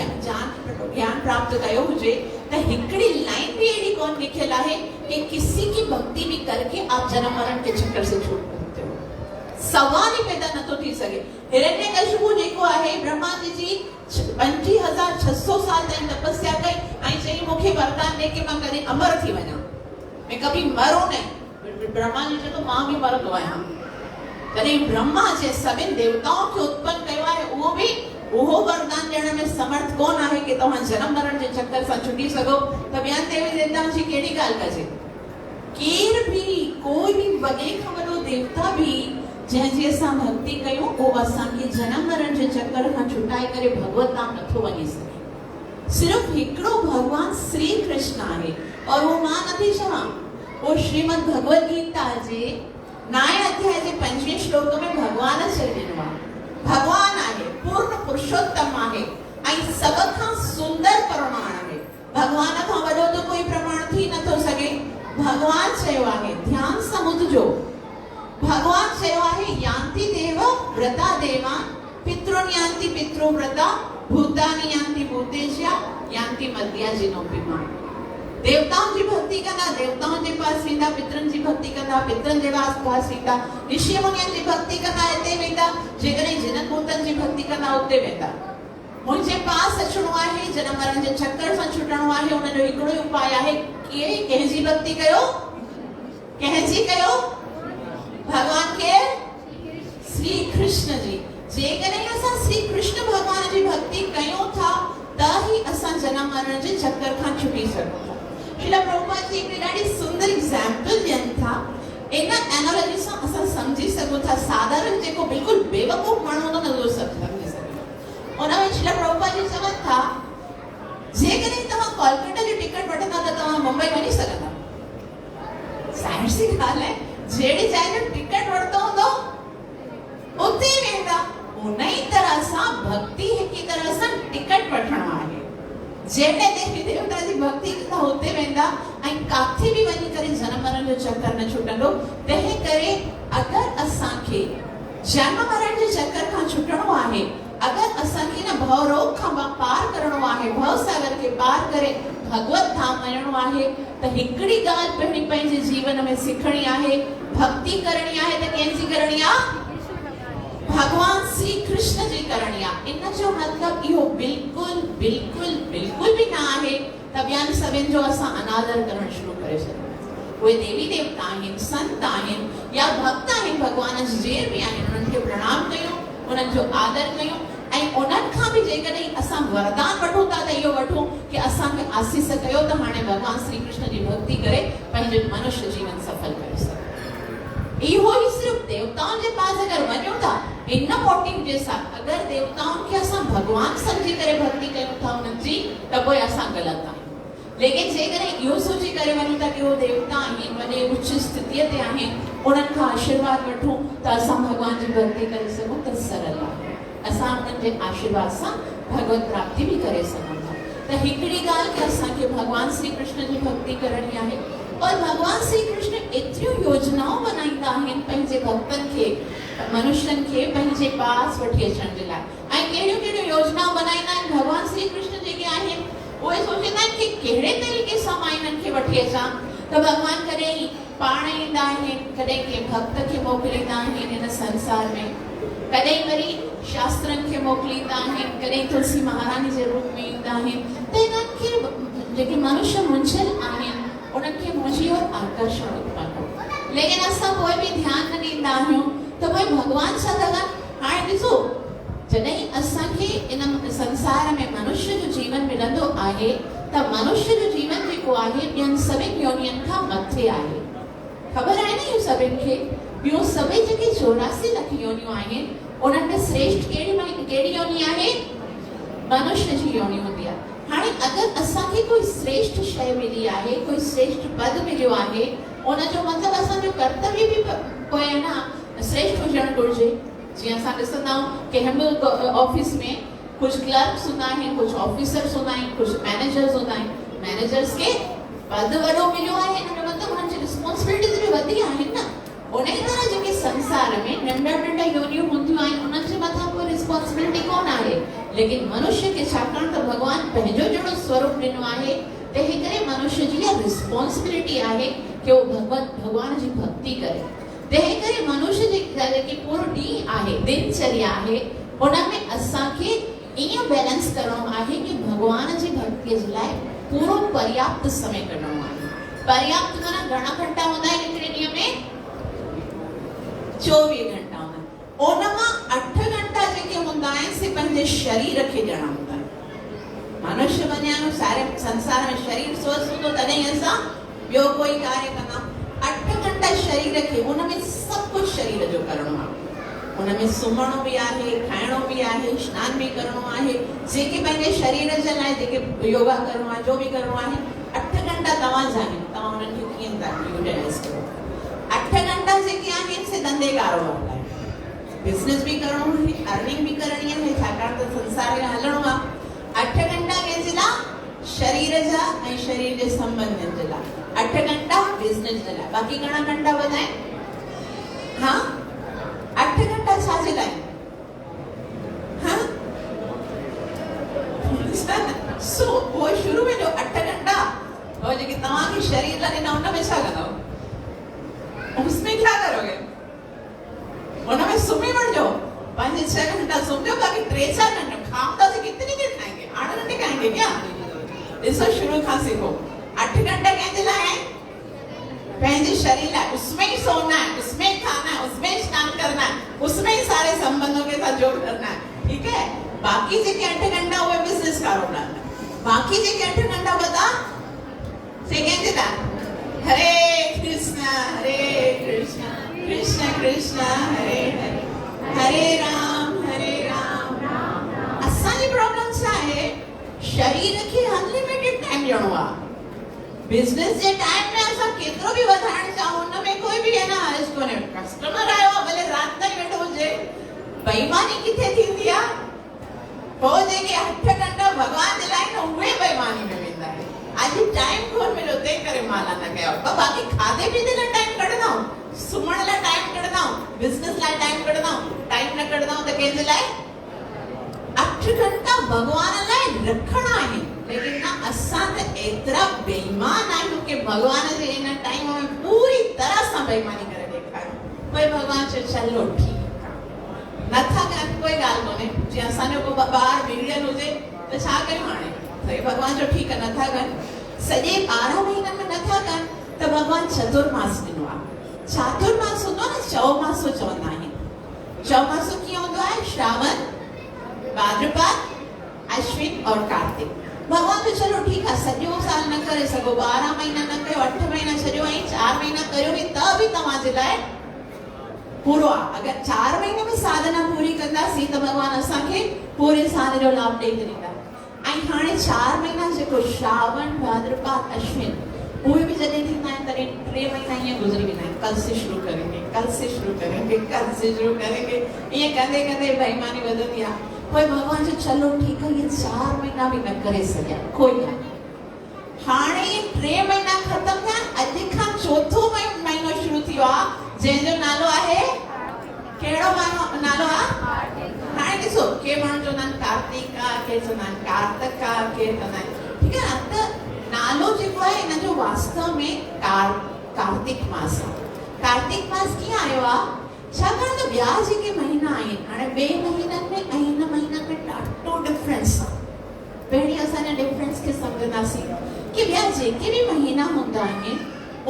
ज्ञान प्राप्त कयो हुजे त हिकिड़ी लाइन भी अहिड़ी कोन लिखियल आहे कि किसी की भक्ति भी करके आप जन्म मरण के चक्कर से छूट सकते हो सवाल ही पैदा नथो थी सघे हिरण्यकशिपु जेको आहे ब्रह्मा जी 25,600 साल ताईं तपस्या कई ऐं चई मूंखे वरदान दे कि मां कॾहिं अमर थी वञा मैं कभी मरूं नहीं ब्रह्मा जी चयो मां भी मरंदो आहियां तॾहिं ब्रह्मा जे सभिनि देवताओं खे उत्पन्न कयो आहे उहो वरदान ॾियण में समर्थ कोन आहे कि तव्हां जन्म मरण जे चक्कर सां छुटी सघो त ॿियनि देवी देवताउनि जी कहिड़ी ॻाल्हि कजे केर भी कोई भी वॾे खां वॾो देवता भी जंहिंजी असां भक्ति कयूं उहो असांखे जन्म मरण जे चक्कर खां छुटाए करे भगवत धाम नथो वञी सघे सिर्फ़ हिकिड़ो भगवान श्री कृष्ण आहे और वो मां नथी चवां वो श्रीमद भगवत गीता जे 9 अध्याय जे 5वें श्लोक में भगवान चई ॾिनो आहे भगवान आहे पूर्ण पुरुषोत्तम आहे ऐं सब खां सुंदर प्रमाण आहे भगवान खां वॾो त कोई प्रमाण थी नथो सघे भगवान चयो आहे ध्यान सां ॿुधजो भगवान चयो आहे यान्ति देव व्रता देवा पितॄन् यान्ति पितृव्रता भूतानि यान्ति भूतेज्या यान्ति मर्त्या जिनोपि मां देवताओं जी भक्ति कंदा देवताओं जे पास वेंदा पितरनि जी भक्ति कंदा पितरनि जे पास वेंदा ऋषि मुनियुनि जी भक्ति कंदा हिते वेंदा जेकॾहिं जिन भूतनि जी भक्ति कंदा उते वेंदा मुंहिंजे पास अचणो आहे जन्म मरण जे चक्कर सां छुटणो आहे उनजो हिकिड़ो ई उपाय आहे कंहिंजी भक्ति कयो कंहिंजी कयो भगवान के श्री कृष्ण जी जेकॾहिं असां श्री कृष्ण भगवान जी भक्ति कयूं था त ही असां जन्म मरण जे चक्कर खां छुटी सघूं था श्रीला प्रभुपाद जी हिकिड़ी ॾाढी सुंदर एग्जाम्पल ॾियनि था इन एनालॉजी सां असां सम्झी सघूं था साधारण जेको बिल्कुलु बेवकूफ़ माण्हू हूंदो न उहो सभु सम्झी सघे उन में श्रीला प्रभुपाद जी चवनि था जेकॾहिं तव्हां कोलकाता जो टिकट वठंदा त तव्हां मुंबई वञी सघंदा ज़ाहिर सी ॻाल्हि आहे जहिड़ी जाइ जो टिकट वरितो हूंदो उते वेंदा उन ई तरह सां भक्ति हिकु तरह सां टिकट वठणो आहे जॾहिं देवी देवता जी भक्ति कंदा हुते वेंदा ऐं काथे बि वञी करे जन्म मरण जो चक्कर न छुटंदो तंहिं करे अगरि असांखे जन्म मरण जे चक्कर खां छुटणो आहे अगरि असांखे न भवरोग खां पार करणो आहे भव सागर खे पार करे भगवत धाम वञणो आहे त हिकिड़ी ॻाल्हि पहिरीं पंहिंजे जीवन में सिखणी आहे, भक्ति करणी आहे त कंहिंजी करणी आहे? भगवान श्री कृष्ण जी करणी आहे। इन जो मतलब इहो बिल्कुल बिल्कुल बिल्कुल भी ना आहे त ॿियनि सभिनि जो असां अनादर करणु शुरू करे छॾियूं। उहे देवी देवता आहिनि, संत आहिनि या भक्त आहिनि, भगवान जी जेर बि आहिनि, उन्हनि खे प्रणाम कयूं, उन्हनि जो आदर कयूं ऐं उन्हनि खां बि जेकॾहिं असां वरदान वठूं था त इहो वठूं कि असांखे आसीस कयो त हाणे भगवान श्री कृष्ण जी भक्ति करे पंहिंजो मनुष्य जीवन सफल करे सघूं। इहो ई सिर्फ देवताउनि जे पास अगर वञूं था इन मोटिव जे साथ, अगर देवताउनि खे असां भगवान समझी करे भक्ति कयूं था उन्हनि जी, त पोइ असां ग़लति आहियूं। लेकिन जेकॾहिं इहो सोचे करे वञूं था कि उहो देवता आहिनि, वॾे उच्च स्थितीअ ते आहिनि, उन्हनि खां आशीर्वाद वठूं त असां भगवान जी भक्ति करे सघूं त सरल आहे। असां उन्हनि जे आशीर्वाद सां भगवत प्राप्ति भी करे सघूं था। त हिकिड़ी ॻाल्हि कि असांखे भगवान श्री कृष्ण जी भक्ति करणी आहे और भगवान श्री कृष्ण एतिरियूं योजनाऊं बनाईंदा आहिनि पंहिंजे भक्तनि खे, मनुष्यनि खे पंहिंजे पास वठी अचण जे लाइ। ऐं कहिड़ियूं कहिड़ियूं योजनाऊं बनाईंदा आहिनि भगवान श्री कृष्ण जेके आहिनि, उहे सोचींदा आहिनि कि कहिड़े तरीक़े सां मां इन्हनि खे वठी अचां। त भगवान कॾहिं पाण ईंदा आहिनि, कॾहिं कंहिं भक्त खे मोकिलींदा आहिनि हिन संसार में, कॾहिं वरी शास्त्रनि खे मोकिलींदा आहिनि, कॾहिं तुलसी महारानी जे रूप में ईंदा आहिनि। त इन्हनि खे जेके मनुष्य मुंझियल आहिनि उन्हनि खे मुंझी और आकर्षण उत्पन्न हो। लेकिन असां पोइ बि ध्यानु न ॾींदा आहियूं त भई भगवान छा था कनि। हाणे ॾिसो, जॾहिं असांखे इन संसार में मनुष्य जो जीवन मिलंदो आहे त मनुष्य जो जीवन जेको आहे ॿियनि सभिनि योनियुनि खां मथे आहे। ख़बर आहे न इहो सभिनि खे? ॿियूं सभई जेके 84 लख योनियूं आहिनि उन्हनि में श्रेष्ठ कहिड़ी योनी आहे? मनुष्य जी योनी हूंदी आहे। हाणे अगर असांखे कोई श्रेष्ठ शय मिली आहे, कोई श्रेष्ठ पद मिलियो आहे, उन जो मतलब असांजो कर्तव्य भी कोई है ना श्रेष्ठ हुजणु घुरिजे। जीअं असां ॾिसंदा आहियूं कि हिन ऑफिस में कुछ क्लर्क्स हूंदा आहिनि, कुछ ऑफिसर्स हूंदा आहिनि, कुछ मैनेजर्स हूंदा आहिनि। मैनेजर्स खे पद वॾो मिलियो आहे, हिन जो मतलब उन्हनि जी रिस्पॉन्सिबिलिटीज़ भी वधी आहिनि न। उन तरह जेके संसार में नंढा नंढा योनियूं हूंदियूं आहिनि उन्हनि जे मथां कोई रिस्पॉन्सिबिलिटी कोन आहे। लेकिन मनुष्य खे छाकाणि त भगवान पंहिंजो जहिड़ो स्वरूप ॾिनो आहे, तंहिं करे मनुष्य जी इहा रिस्पॉन्सिबिलिटी आहे कि उहो भगवान जी भक्ति करे। तंहिं करे मनुष्य जेकी पूरो ॾींहुं आहे, दिनचर्या आहे, उन में असांखे ईअं बैलेंस करणो आहे कि भगवान जी भक्तिअ जे लाइ पूरो पर्याप्त समय कढणो आहे। पर्याप्त माना घणा घंटा हूंदा आहिनि हिकिड़े ॾींहं में? 24 घंटा हूंदा आहिनि। उन मां 8 घंटा जेके हूंदा आहिनि से पंहिंजे शरीर खे ॾियणा हूंदा आहिनि। मनुष्य वञा सारे संसार में शरीर स्वस्थ हूंदो तॾहिं असां ॿियो कोई कार्य कंदा। 8 घंटा शरीर खे, उन में सभु कुझु शरीर जो करणो आहे। उन में सुम्हणो भी आहे, खाइणो भी आहे, स्नान भी करणो आहे, जेके पंहिंजे शरीर जे लाइ जेके योगा करणो आहे, जो भी करणो आहे। 8 घंटा तव्हां जाने तव्हां उन्हनि खे कीअं था यूटिलाइज करो। 8 घंटा जेके आहिनि से धंधे कारोबार लाइ, बिज़नेस भी करणो आहे, अर्निंग भी करणी आहे, छाकाणि त संसार में हलणो आहे। 8 घंटा कंहिंजे लाइ? शरीर जा ऐं शरीर जे संबंधनि जे लाइ। 8 घंटा बिज़नेस जे लाइ। बाक़ी घणा घंटा वधाए? हाँ, 8 घंटा छाजे लाइ? हाँ, सो वो शुरू में जो 8 घंटा और जेके तव्हांखे शरीर लाइ ॾिना उन में छा कंदव? उसमें क्या करोगे? उनमें सुम्ही वञो, 5-6 घंटा सुम्हो, बाकी 3-4 घंटे खाओ तो कितनी देर खाएंगे? 8 घंटे खाएंगे क्या? इसको शुरू खां सीखो। 8 घंटे कहते लाए पंहिंजे शरीर लाइ, उसमें ही सोना है, उसमें ही खाना है, उसमें ही स्नान करना है, उसमें ही सारे संबंधों के साथ जोड़ करना है, ठीक है? बाकी जेके 8 घंटा हुए बिजनेस कारोबार में, बाकी जेके 8 घंटा बता से कहते ला हरे कृष्णा कृष्ण कृष्ण हरे हरे, हरे राम असांजी प्रॉब्लम छा आहे? शरीर खे अनलिमिटेड टाइम ॾियणो आहे। बिजनेस जे टाइम में असां केतिरो बि वधाइण चाहियूं, उन में कोई बि है ना हर्ज कोन्हे। कस्टमर आयो आहे, भले राति ताईं वेठो हुजे, बेईमानी किथे थींदी आहे? पोइ जेके 8 घंटा भॻवान जे लाइ न उहे बेईमानी में वेंदा आहिनि। अॼु टाइम कोन मिलियो तंहिं करे माला न कयो। बाक़ी खाधे पीते लाइ टाइम कढंदा आहियूं, सुम्हण लाइ टाइम कढंदा आहियूं, बिजनेस लाइ टाइम कढंदा आहियूं। टाइम न कढंदा आहियूं त कंहिंजे लाइ? 8 घंटा भॻवान लाइ रखणा आहिनि, लेकिन ना असां त एतिरा बेईमान आहियूं कि भॻवान जे हिन टाइम में पूरी तरह सां बेईमानी करे ॾेखारियूं। भई भॻवान चयो चलो ठीकु नथा कनि कोई ॻाल्हि कोन्हे, जीअं असांजो को ॿार बिगड़ियल हुजे त छा कयूं हाणे, भई भॻवान चयो ठीकु आहे नथा कनि, सॼे 12 महीननि में नथा कनि त भॻवान चतुर्मास ॾिनो आहे। चातुर्मास हूंदो आहे न, चौमासो चवंदा आहिनि। चौमासो कीअं हूंदो आहे? श्रावण, भाद्रपद, अश्विन और कार्तिक। भगवान जो चलो ठीक है सॼो साल न करे सघो, 12 महीना न कयो, 8 महीना छॾियो ऐं 4 महीना कयो बि त बि तव्हांजे लाइ पूरो आहे। अगरि 4 महीने में साधना पूरी कंदासीं त भगवान असांखे पूरे साल जो लाभ ॾेई ॾींदा। ऐं हाणे 4 महीना जेको श्रावण, भाद्रपद, अश्विन उहे बि जॾहिं थींदा आहिनि तॾहिं 3 महीना ईअं गुज़री वेंदा आहिनि। कल से शुरू करेंगे, कल से शुरू करेंगे, कल से शुरू करेंगे, ईअं कंदे कंदे बेईमानी वधंदी आहे। कोई भगवान जो चलो ठीक है ये 4 महीना भी न करे सघिया, कोई ॻाल्हि। हाणे ये 3 महीना खत्म थिया, अॼु खां 4थो महीनो शुरू थियो आहे जंहिंजो नालो आहे, कहिड़ो नालो आहे? हाणे ॾिसो के माण्हू चवंदा आहिनि कार्तिका, के चवंदा आहिनि कार्तिका, के चवंदा आहिनि ठीकु आहे न। त नालो जेको आहे हिन जो वास्तव में कार्तिक मास आहे। कार्तिक मास कीअं आयो आहे? छाकाणि त ॿिया जेके महीना आहिनि हाणे ॿिए महीननि में ऐं हिन महीननि में ॾाढो डिफरेंस आहे। पहिरीं असां डिफरेंस खे सम्झंदासीं कि ॿिया जेके बि महीना हूंदा आहिनि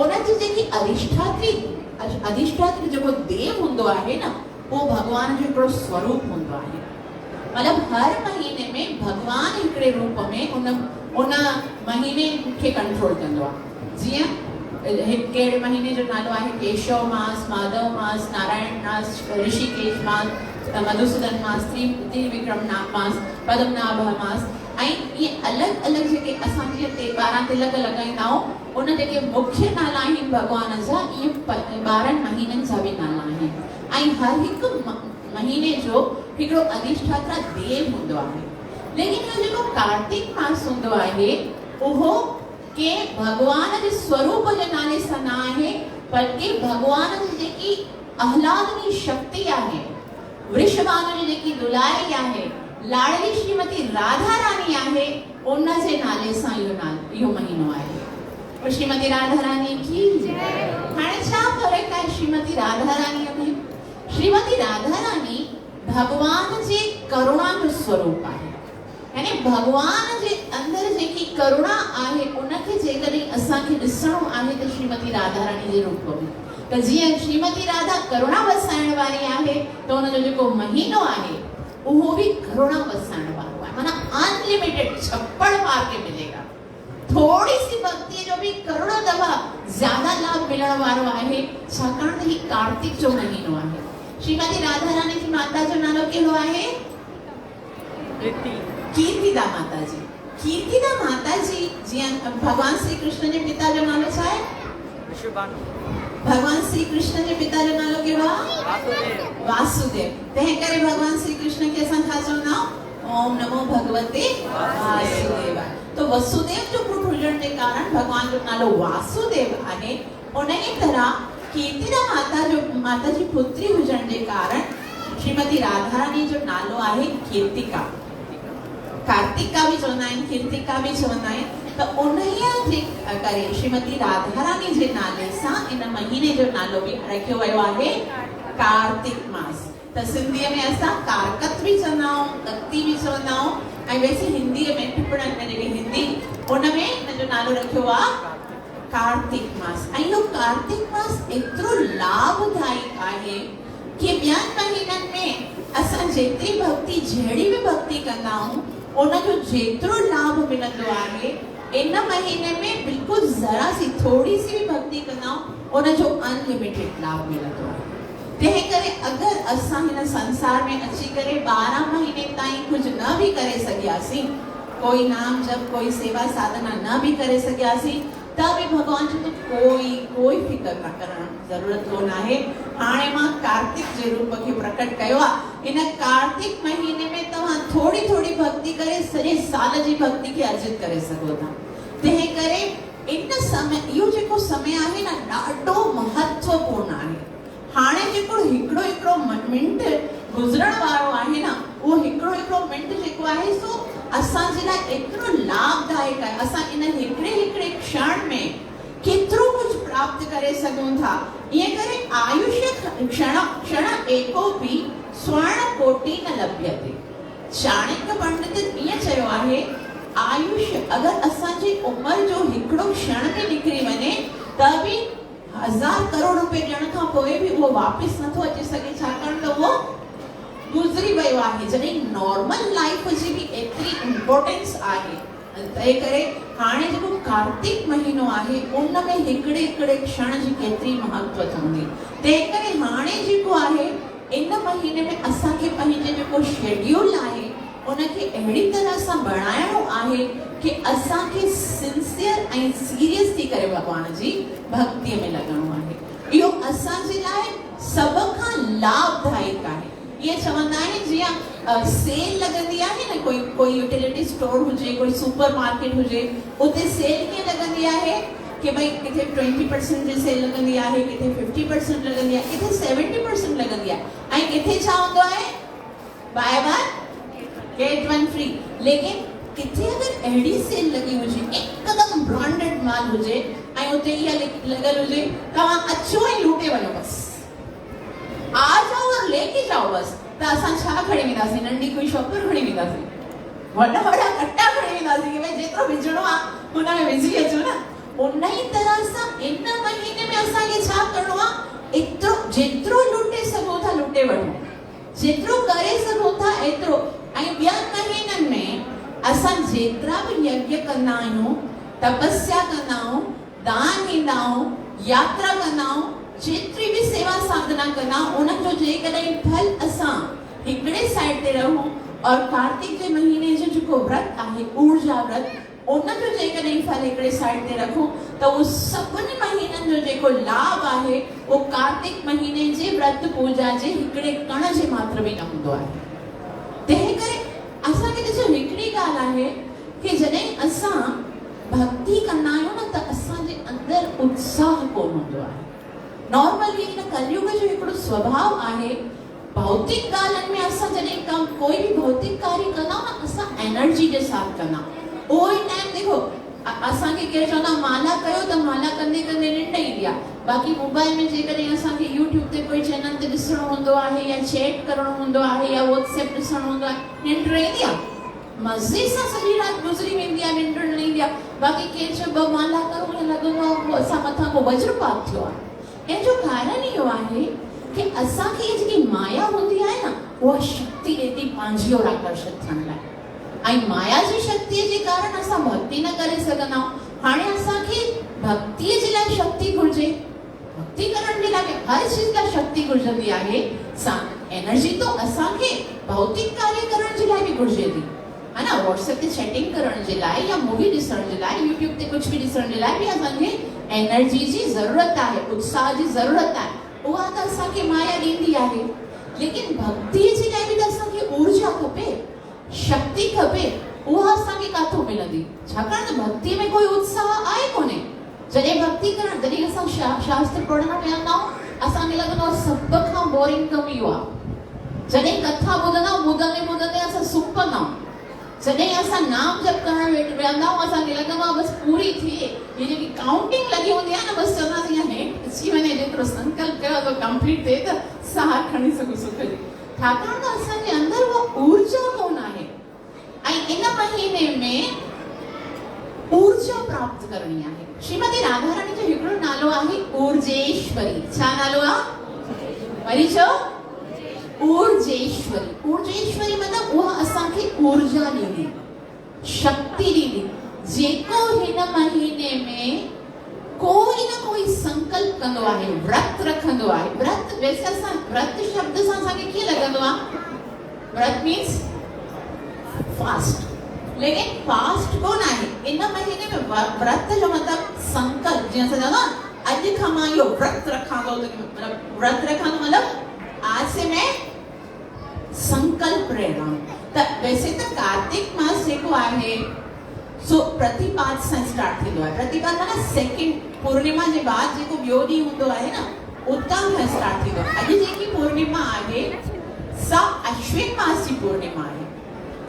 उनजी जेकी अधिष्ठात्री जेको देव हूंदो आहे न, उहो भॻवान जो हिकिड़ो स्वरूप हूंदो आहे। मतिलबु हर महीने में भॻवान हिकिड़े रूप में उन महीने खे कंट्रोल कंदो आहे। जीअं कहिड़े महीने जो नालो आहे? केशव मास, माधव मास, नारायण मास, ऋषिकेश मास, मधुसूदन मास, त्रिविक्रम मास, पद्मनाभ मास। ऐं इहे अलॻि अलॻि जेके असां जीअं 12 तिलक लॻाईंदा आहियूं उन जेके मुख्य नाला आहिनि भॻवान जा, इहे 12 महीननि जा बि नाला आहिनि। ऐं हर हिकु महीने जो हिकिड़ो अधिष्ठाता देव हूंदो आहे। लेकिन इहो जेको कार्तिक मास हूंदो आहे उहो के भगवान जे स्वरूप जे नाले सां न आहे, बल्कि भगवान जी जेकी आह्लादनी शक्ति आहे, वृषभानु जी जेकी दुलारी आहे, लाडली श्रीमती राधा रानी आहे, उन जे नाले सां इहो महीनो आहे। श्रीमती राधा रानी की हाणे छा फ़र्क़ु आहे श्रीमती राधा रानीअ में? श्रीमती राधा रानी भगवान जे करुणा जो स्वरूप आहे। यानी भगवान जे अंदर जेकी करुणा आहे उनखे जेकॾहिं असांखे ॾिसणो आहे त श्रीमती राधा रानी जे रूप में। त जीअं श्रीमती राधा करुणा वसाइण वारी आहे त उनजो जेको महीनो आहे उहो बि करुणा वसाइण वारो आहे। माना अनलिमिटेड छप्पड़ मार के मिलेगा। थोड़ी सी भक्ति जो भी करोड़ों दफा ज्यादा लाभ मिलण वारो आहे, छाकाणि त ही कार्तिक जो महीनो आहे। श्रीमती राधा रानी जी माता जो नालो कहिड़ो आहे? कीर्तिदा माता जी। कीर्तिदा माता जी जीअं भगवान श्री कृष्ण जे पिता जो नालो छा आहे? भगवान श्री कृष्ण जे पिता जो नालो कहिड़ो आहे? वासुदेव। तंहिं करे भगवान श्री कृष्ण खे असां छा चवंदा आहियूं? ओम नमो भगवते वासुदेवाय। तो वसुदेव जो पुट हुजण जे कारण भगवान जो नालो वासुदेव आहे। उन ई तरह कीर्तिदा माता जी पुत्री हुजण जे कारण श्रीमती राधा रानी जो नालो आहे कीर्तिका। कार्तिका भी चवंदा आहिनि, कीर्तिका भी चवंदा आहिनि। त उन्हीअ जे करे श्रीमती राधा रानी जे नाले सां इन महीने जो नालो भी रखियो वियो आहे कार्तिक मास। त सिंधीअ में असां कारकत भी चवंदा आहियूं, कत्ती भी चवंदा आहियूं। ऐं वैसे हिंदीअ में टिपणनि में जेकी हिंदी उन में इन जो नालो रखियो आहे कार्तिक मास। ऐं इहो कार्तिक मास एतिरो लाभदायक आहे कि ॿियनि महीननि में असां जेतिरी भक्ति जहिड़ी भी भक्ति कंदा आहियूं उनजो जेतिरो लाभ मिलंदो आहे, इन महीने में बिल्कुलु ज़रा सी थोड़ी सी भी भक्ति कंदा आहियूं उनजो अनलिमिटेड लाभ मिलंदो आहे। तंहिं करे अगरि असां हिन संसार में अची करे 12 महीने ताईं कुझु न भी करे सघियासीं, कोई नाम जप, कोई सेवा साधना न भी करे सघियासीं, त बि भगवान जो तो कोई फिकर न करण जरूरत कोन आहे। हाणे मां कार्तिक जे रूप खे प्रकट कयो आहे। इन कार्तिक महीने में तव्हां थोड़ी थोड़ी भक्ति करे सॼे साल जी भक्ति खे अर्जित करे सघो था। तंहिं करे इन समय इहो जेको समय आहे न ॾाढो महत्वपूर्ण आहे। हाणे जेको हिकिड़ो मिंट गुज़रण वारो आहे न, उहो हिकिड़ो मिंट जेको आहे सो असांजे लाइ एतिरो लाभदायक आहे। असां इन हिकिड़े क्षण में केतिरो कुझु प्राप्त करे सघूं था। ईअं करे आयुष्य क्षण एकोपि स्वर्ण कोटि न लभ्यते। चाणक्य पंडित ईअं चयो आहे, आयुष्य अगरि असांजी उमिरि जो हिकिड़ो क्षण बि निकिरी वञे त बि 1000 करोड़ रुपए ॾियण खां पोइ बि उहो वापसि नथो अची सघे, छाकाणि त उहो गुज़री वियो आहे। जॾहिं नॉर्मल लाइफ जी बि एतिरी इम्पोर्टेंस आहे, तंहिं करे हाणे जेको कार्तिक महीनो आहे उन में हिकिड़े क्षण जी केतिरी महत्व हूंदी। तंहिं करे हाणे जेको आहे इन महीने में असांखे पंहिंजे जेको शेड्यूल आहे उनखे अहिड़ी तरह सां बणाइणो आहे कि असांखे सिंसियर ऐं सीरियस थी करे भॻवान जी भक्तीअ में लॻणो आहे। इहो असांजे लाइ सभ खां लाभदायक आहे। ये चवंदा आहिनि जीअं सेल लॻंदी आहे न, कोई यूटिलिटी स्टोर हुजे, कोई सुपर मार्केट हुजे, उते सेल कीअं लॻंदी आहे कि भाई किथे 20% जी सेल लॻंदी आहे, किथे 50% लॻंदी आहे, किथे 70% लॻंदी आहे, ऐं किथे छा हूंदो आहे buy one get one free. लेकिन किथे अगरि अहिड़ी सेल लॻी हुजे, हिकदमि ब्रांडेड माल हुजे ऐं उते इहा लॻल हुजे, तव्हां अचो ऐं लूटे वञो बसि, आ जाओ और लेके जाओ बस, त असां छा खणी वेंदासीं? नंढी कोई शॉपर खणी वेंदासीं, वॾा कट्टा खणी वेंदासीं कि भई जेतिरो विझणो आहे हुन में विझी अचो न। उन ई तरह सां इन महीने में असांखे छा करिणो आहे? एतिरो जेतिरो लूटे सघो था लूटे वठो, जेतिरो करे सघो था एतिरो। ऐं ॿियनि महीननि में असां जेतिरा बि यज्ञ कंदा आहियूं, तपस्या कंदा आहियूं, दान ॾींदा आहियूं, यात्रा कंदा आहियूं, जेतिरी बि सेवा साधना कंदा उनजो जेकॾहिं फल असां हिकिड़े साइड ते रहूं और कार्तिक जे महीने जो जेको व्रत आहे ऊर्जा व्रत, उनजो जेकॾहिं फल हिकिड़े साइड ते रखूं त उहो सभिनी महीननि जो जेको लाभ आहे उहो कार्तिक महीने जे व्रत पूजा जे हिकिड़े कण जे मात्र बि न हूंदो आहे। तंहिं करे असांखे ॾिसो हिकिड़ी ॻाल्हि आहे कि जॾहिं असां भक्ति कंदा आहियूं न त असांजे अंदरि उत्साह कोन हूंदो आहे। नॉर्मली इन कलयुग जो हिकिड़ो स्वभाव आहे, भौतिक ॻाल्हियुनि में असां जॾहिं कोई बि भौतिक कार्य कंदा न असां एनर्जी जे साथ कंदा। उहो ई टाइम देखो असांखे केरु चवंदा माला कयो त माला कंदे कंदे निंड ईंदी आहे, बाक़ी मोबाइल में जेकॾहिं असांखे यूट्यूब ते कोई चैनल ते ॾिसणो हूंदो आहे या चैट करणो हूंदो आहे या व्हाट्सएप ॾिसणो हूंदो आहे, निंड ईंदी आहे, मज़े सां सॼी राति गुज़री वेंदी आहे, निंड न ईंदी आहे। बाक़ी केरु चयो ॿ माला करो ईअं लॻंदो आहे असां मथां को वज्रपात थियो आहे। इन जो कारण इहो आहे कि असांखे जेकी माया हूंदी आहे न उहा शक्ति ॾिए पंहिंजी ओर आकर्षित थियण लाइ, ऐं माया जी शक्तिअ जे कारण असां भक्ति न करे सघंदा आहियूं। हाणे असांखे भक्तीअ जे लाइ शक्ति घुरिजे, भक्ति करण जे लाइ हर चीज़ लाइ शक्ति घुरिजंदी आहे। एनर्जी तो असांखे भौतिक कार्य करण जे लाइ बि घुरिजे थी, है ना, व्हाट्सएप ते चैटिंग करण जे लाइ या मूवी ॾिसण जे लाइ, यूट्यूब ते कुझु बि ॾिसण जे लाइ बि असांखे एनर्जी जी ज़रूरत आहे, उत्साह जी ज़रूरत आहे, उहा त असांखे माया ॾींदी आहे। लेकिन भक्तीअ जे लाइ बि त असांखे ऊर्जा खपे, शक्ति खपे, उहा असांखे काथो मिलंदी? छाकाणि त भक्तीअ में कोई उत्साह आहे कोन्हे। जॾहिं भक्ति करण, जॾहिं असां शास्त्र पढ़ण वेहंदा आहियूं असांखे लॻंदो आहे सभ खां बोरिंग कमु इहो आहे। जॾहिं कथा ॿुधंदे असां सुम्ही पवंदा आहियूं। जॾहिं असां नाम जप करण वेहंदा आहियूं असांखे लॻंदो आहे बसि पूरी थिए, हीअ जेकी काउंटिंग लॻी हूंदी आहे न, बसि चवंदासीं हीअं हेठि अची वञे, जेतिरो संकल्प कयो त कंप्लीट थिए त साह खणी सघूं सुख जी। छाकाणि त असांजे अंदरि उहा ऊर्जा कोन आहे। ऐं इन महीने में ऊर्जा प्राप्त करणी आहे। श्रीमती राधा रानी जो हिकिड़ो नालो आहे ऊर्जेश्वरी। छा नालो आहे? वरी चओ, ऊर्जेश्वरी। ऊर्जेश्वरी मतलब उहा असांखे ऊर्जा ॾींदी, शक्ति ॾींदी। जेको हिन महीने में कोई न कोई संकल्प कंदो आहे, व्रत रखंदो आहे। व्रत वैसे असां व्रत शब्द सां असांखे कीअं लॻंदो आहे? व्रत मीन्स फास्ट, लेकिन फास्ट कोन आहे। इन महीने में व्रत जो मतलब संकल्प, जीअं असां चवंदा अॼु खां मां इहो व्रत रखां थो, मतलब व्रत रखां थो मतलब आज से मैं संकल्प रहना। त वैसे त कार्तिक मास जेको आहे सो प्रतिपाद सां स्टार्ट थींदो आहे। प्रतिपाद माना सेकंड पूर्णिमा जे बाद जेको ॿियो ॾींहुं हूंदो आहे न, उतां खां स्टार्ट थींदो आहे। अॼु जेकी पूर्णिमा आहे सा अश्विन मास जी पूर्णिमा आहे।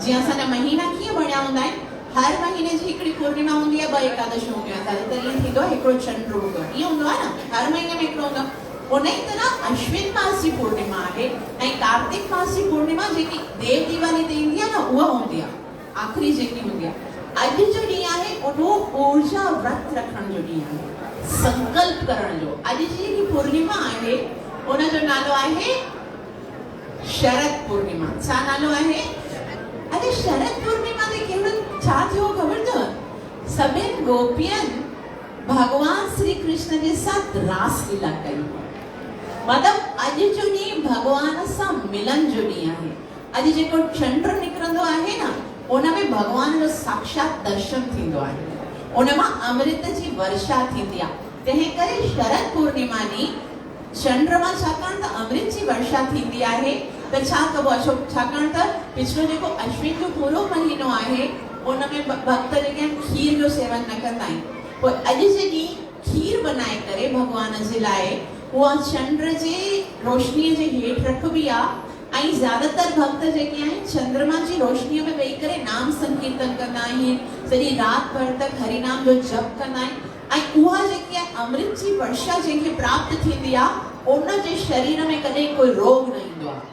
जी असांजा महीना कीअं बणिया हूंदा आहिनि, हर महीने जी हिकिड़ी पूर्णिमा हूंदी आहे, 2 एकादशी हूंदियूं आहिनि, ज़्यादातर ईअं थींदो आहे, हिकिड़ो चंड हूंदो आहे, ईअं हूंदो आहे न, हर महीने में हिकिड़ो हूंदो आहे। उन ई तरह अश्विन मास जी पूर्णिमा आहे ऐं कार्तिक मास जी पूर्णिमा जेकी देव दीवाली ते ईंदी आहे न, उहा हूंदी आहे, आख़िरी जेकी हूंदी आहे। अॼु जो ॾींहुं आहे उहो ऊर्जा व्रत रखण जो ॾींहुं आहे, संकल्प करण जो। अॼु जी जेकी पूर्णिमा आहे उन जो नालो आहे शरद पूर्णिमा। छा नालो आहे? अरे शरद पूर्णिमा ते केवल छा थियो ख़बर अथव? सभिनि गोपियनि भगवान श्री कृष्ण जे साथ रास लीला कई। मतलब अॼु जो ॾींहुं भगवान सां मिलन जो ॾींहुं आहे। अॼु जेको चंड निकिरंदो आहे न, उन में भगवान जो साक्षात दर्शन थींदो आहे, उन मां अमृत जी वर्षा थींदी आहे। तंहिं करे शरद पूर्णिमा ॾींहुं चंड्रमा छाकाणि त अमृत जी वर्षा थींदी आहे त छा कबो आहे, छाकाणि त पिछलो जेको अश्विन जो पूरो महीनो आहे उन में भक्त जेके खीर जो सेवन न कंदा आहिनि। पोइ अॼु जे ॾींहुं खीर बनाए करे भगवान जे लाइ उहा चंड जे रोशनीअ जे हेठि रखबी आहे ऐं ज़्यादातर भक्त जेके आहिनि चंद्रमा जी रोशनीअ में वेही करे नाम संकीर्तन कंदा आहिनि, सॼी राति भर तक हरि नाम जो जप कंदा आहिनि ऐं उहा जेकी आहे अमृत जी वर्षा जंहिंखे प्राप्त थींदी आहे उन जे शरीर में कॾहिं कोई रोग न ईंदो आहे।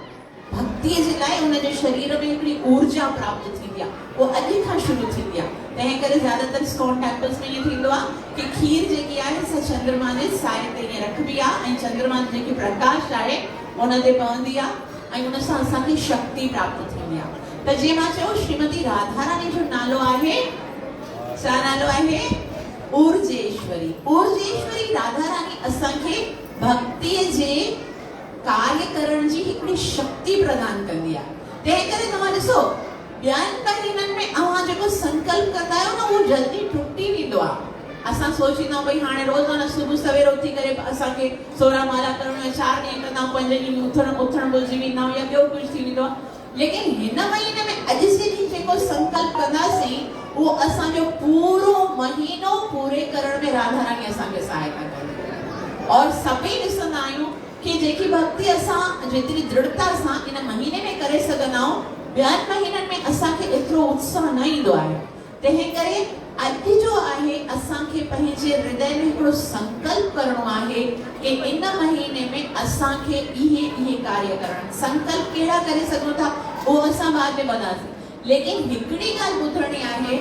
भक्तीअ जे लाइ उन जे शरीर में हिकिड़ी ऊर्जा प्राप्त थींदी आहे, उहा अॼु खां शुरू थींदी आहे। तंहिं करे ज़्यादातर स्कॉन टेम्पल्स में ईअं थींदो आहे कि खीर जेकी आहे सा चंद्रमा जे साए ते ईअं रखबी आहे ऐं चंद्रमा जी जेकी प्रकाश आहे उन ते पवंदी आहे ऐं उन सां असांखे शक्ति प्राप्त थींदी आहे। त जीअं मां चयो, श्रीमती राधा रानी जो नालो आहे, छा नालो आहे? ऊर्जेश्वरी। ऊर्जेश्वरी राधा रानी असांखे भक्तीअ जे कार्य करण जी हिकिड़ी शक्ति प्रदान कंदी आहे। तंहिं करे तव्हां ॾिसो, ॿियनि महीननि में अव्हां जेको संकल्प कंदा आहियो न, उहो जल्दी टुटी वेंदो आहे। असां सोचींदा आहियूं भई हाणे रोज़ाना सुबुह सवेर उथी करे असांखे 16 माला करणो आहे, 4 ॾींहं कंदा आहियूं, 5 ॾींहं उथण भुलिजी वेंदा आहियूं या ॿियो कुझु थी वेंदो आहे। लेकिन हिन महीने में अॼु जे ॾींहुं जेको संकल्प कंदासीं उहो असांजो पूरो महीनो पूरे करण में राधा रानी असांखे सहायता कंदी। और सभई ॾिसंदा आहियूं कि जेकी भक्ति असां जेतिरी दृढ़ता सां इन महीने में करे सघंदा आहियूं, ॿियनि महीननि में असांखे एतिरो उत्साह न ईंदो आहे। तंहिं करे अॼु जो आहे असांखे पंहिंजे हृदय में हिकिड़ो संकल्प करणो आहे कि इन महीने में असांखे इहे कार्य करण। संकल्प कहिड़ा करे सघूं था उहो असां बाद में ॿुधासीं, लेकिन हिकिड़ी ॻाल्हि ॿुधणी आहे,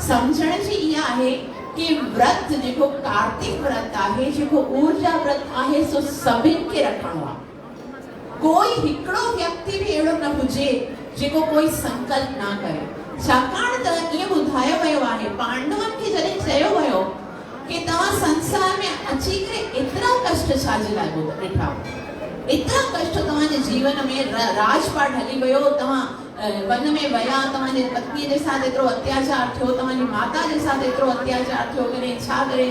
सम्झण जी इहा आहे कि व्रत जेको कार्तिक व्रत आहे, जेको ऊर्जा व्रत आहे, सो सभिनि खे रखणो आहे। कोई हिकिड़ो व्यक्ति भी अहिड़ो न हुजे जेको कोई संकल्प ना करे। छाकाणि त ईअं ॿुधायो वियो आहे, पांडवनि खे जॾहिं चयो वियो कि तव्हां संसार में अची करे एतिरा कष्ट छाजे लाइ ॾिठा, एतिरा कष्ट तव्हांजे जीवन में, राजपाट हली वियो, तव्हां वन में विया, तव्हांजे पत्नीअ जे साथ एतिरो अत्याचार थियो, तव्हांजी माता जे साथ एतिरो अत्याचार थियो, करे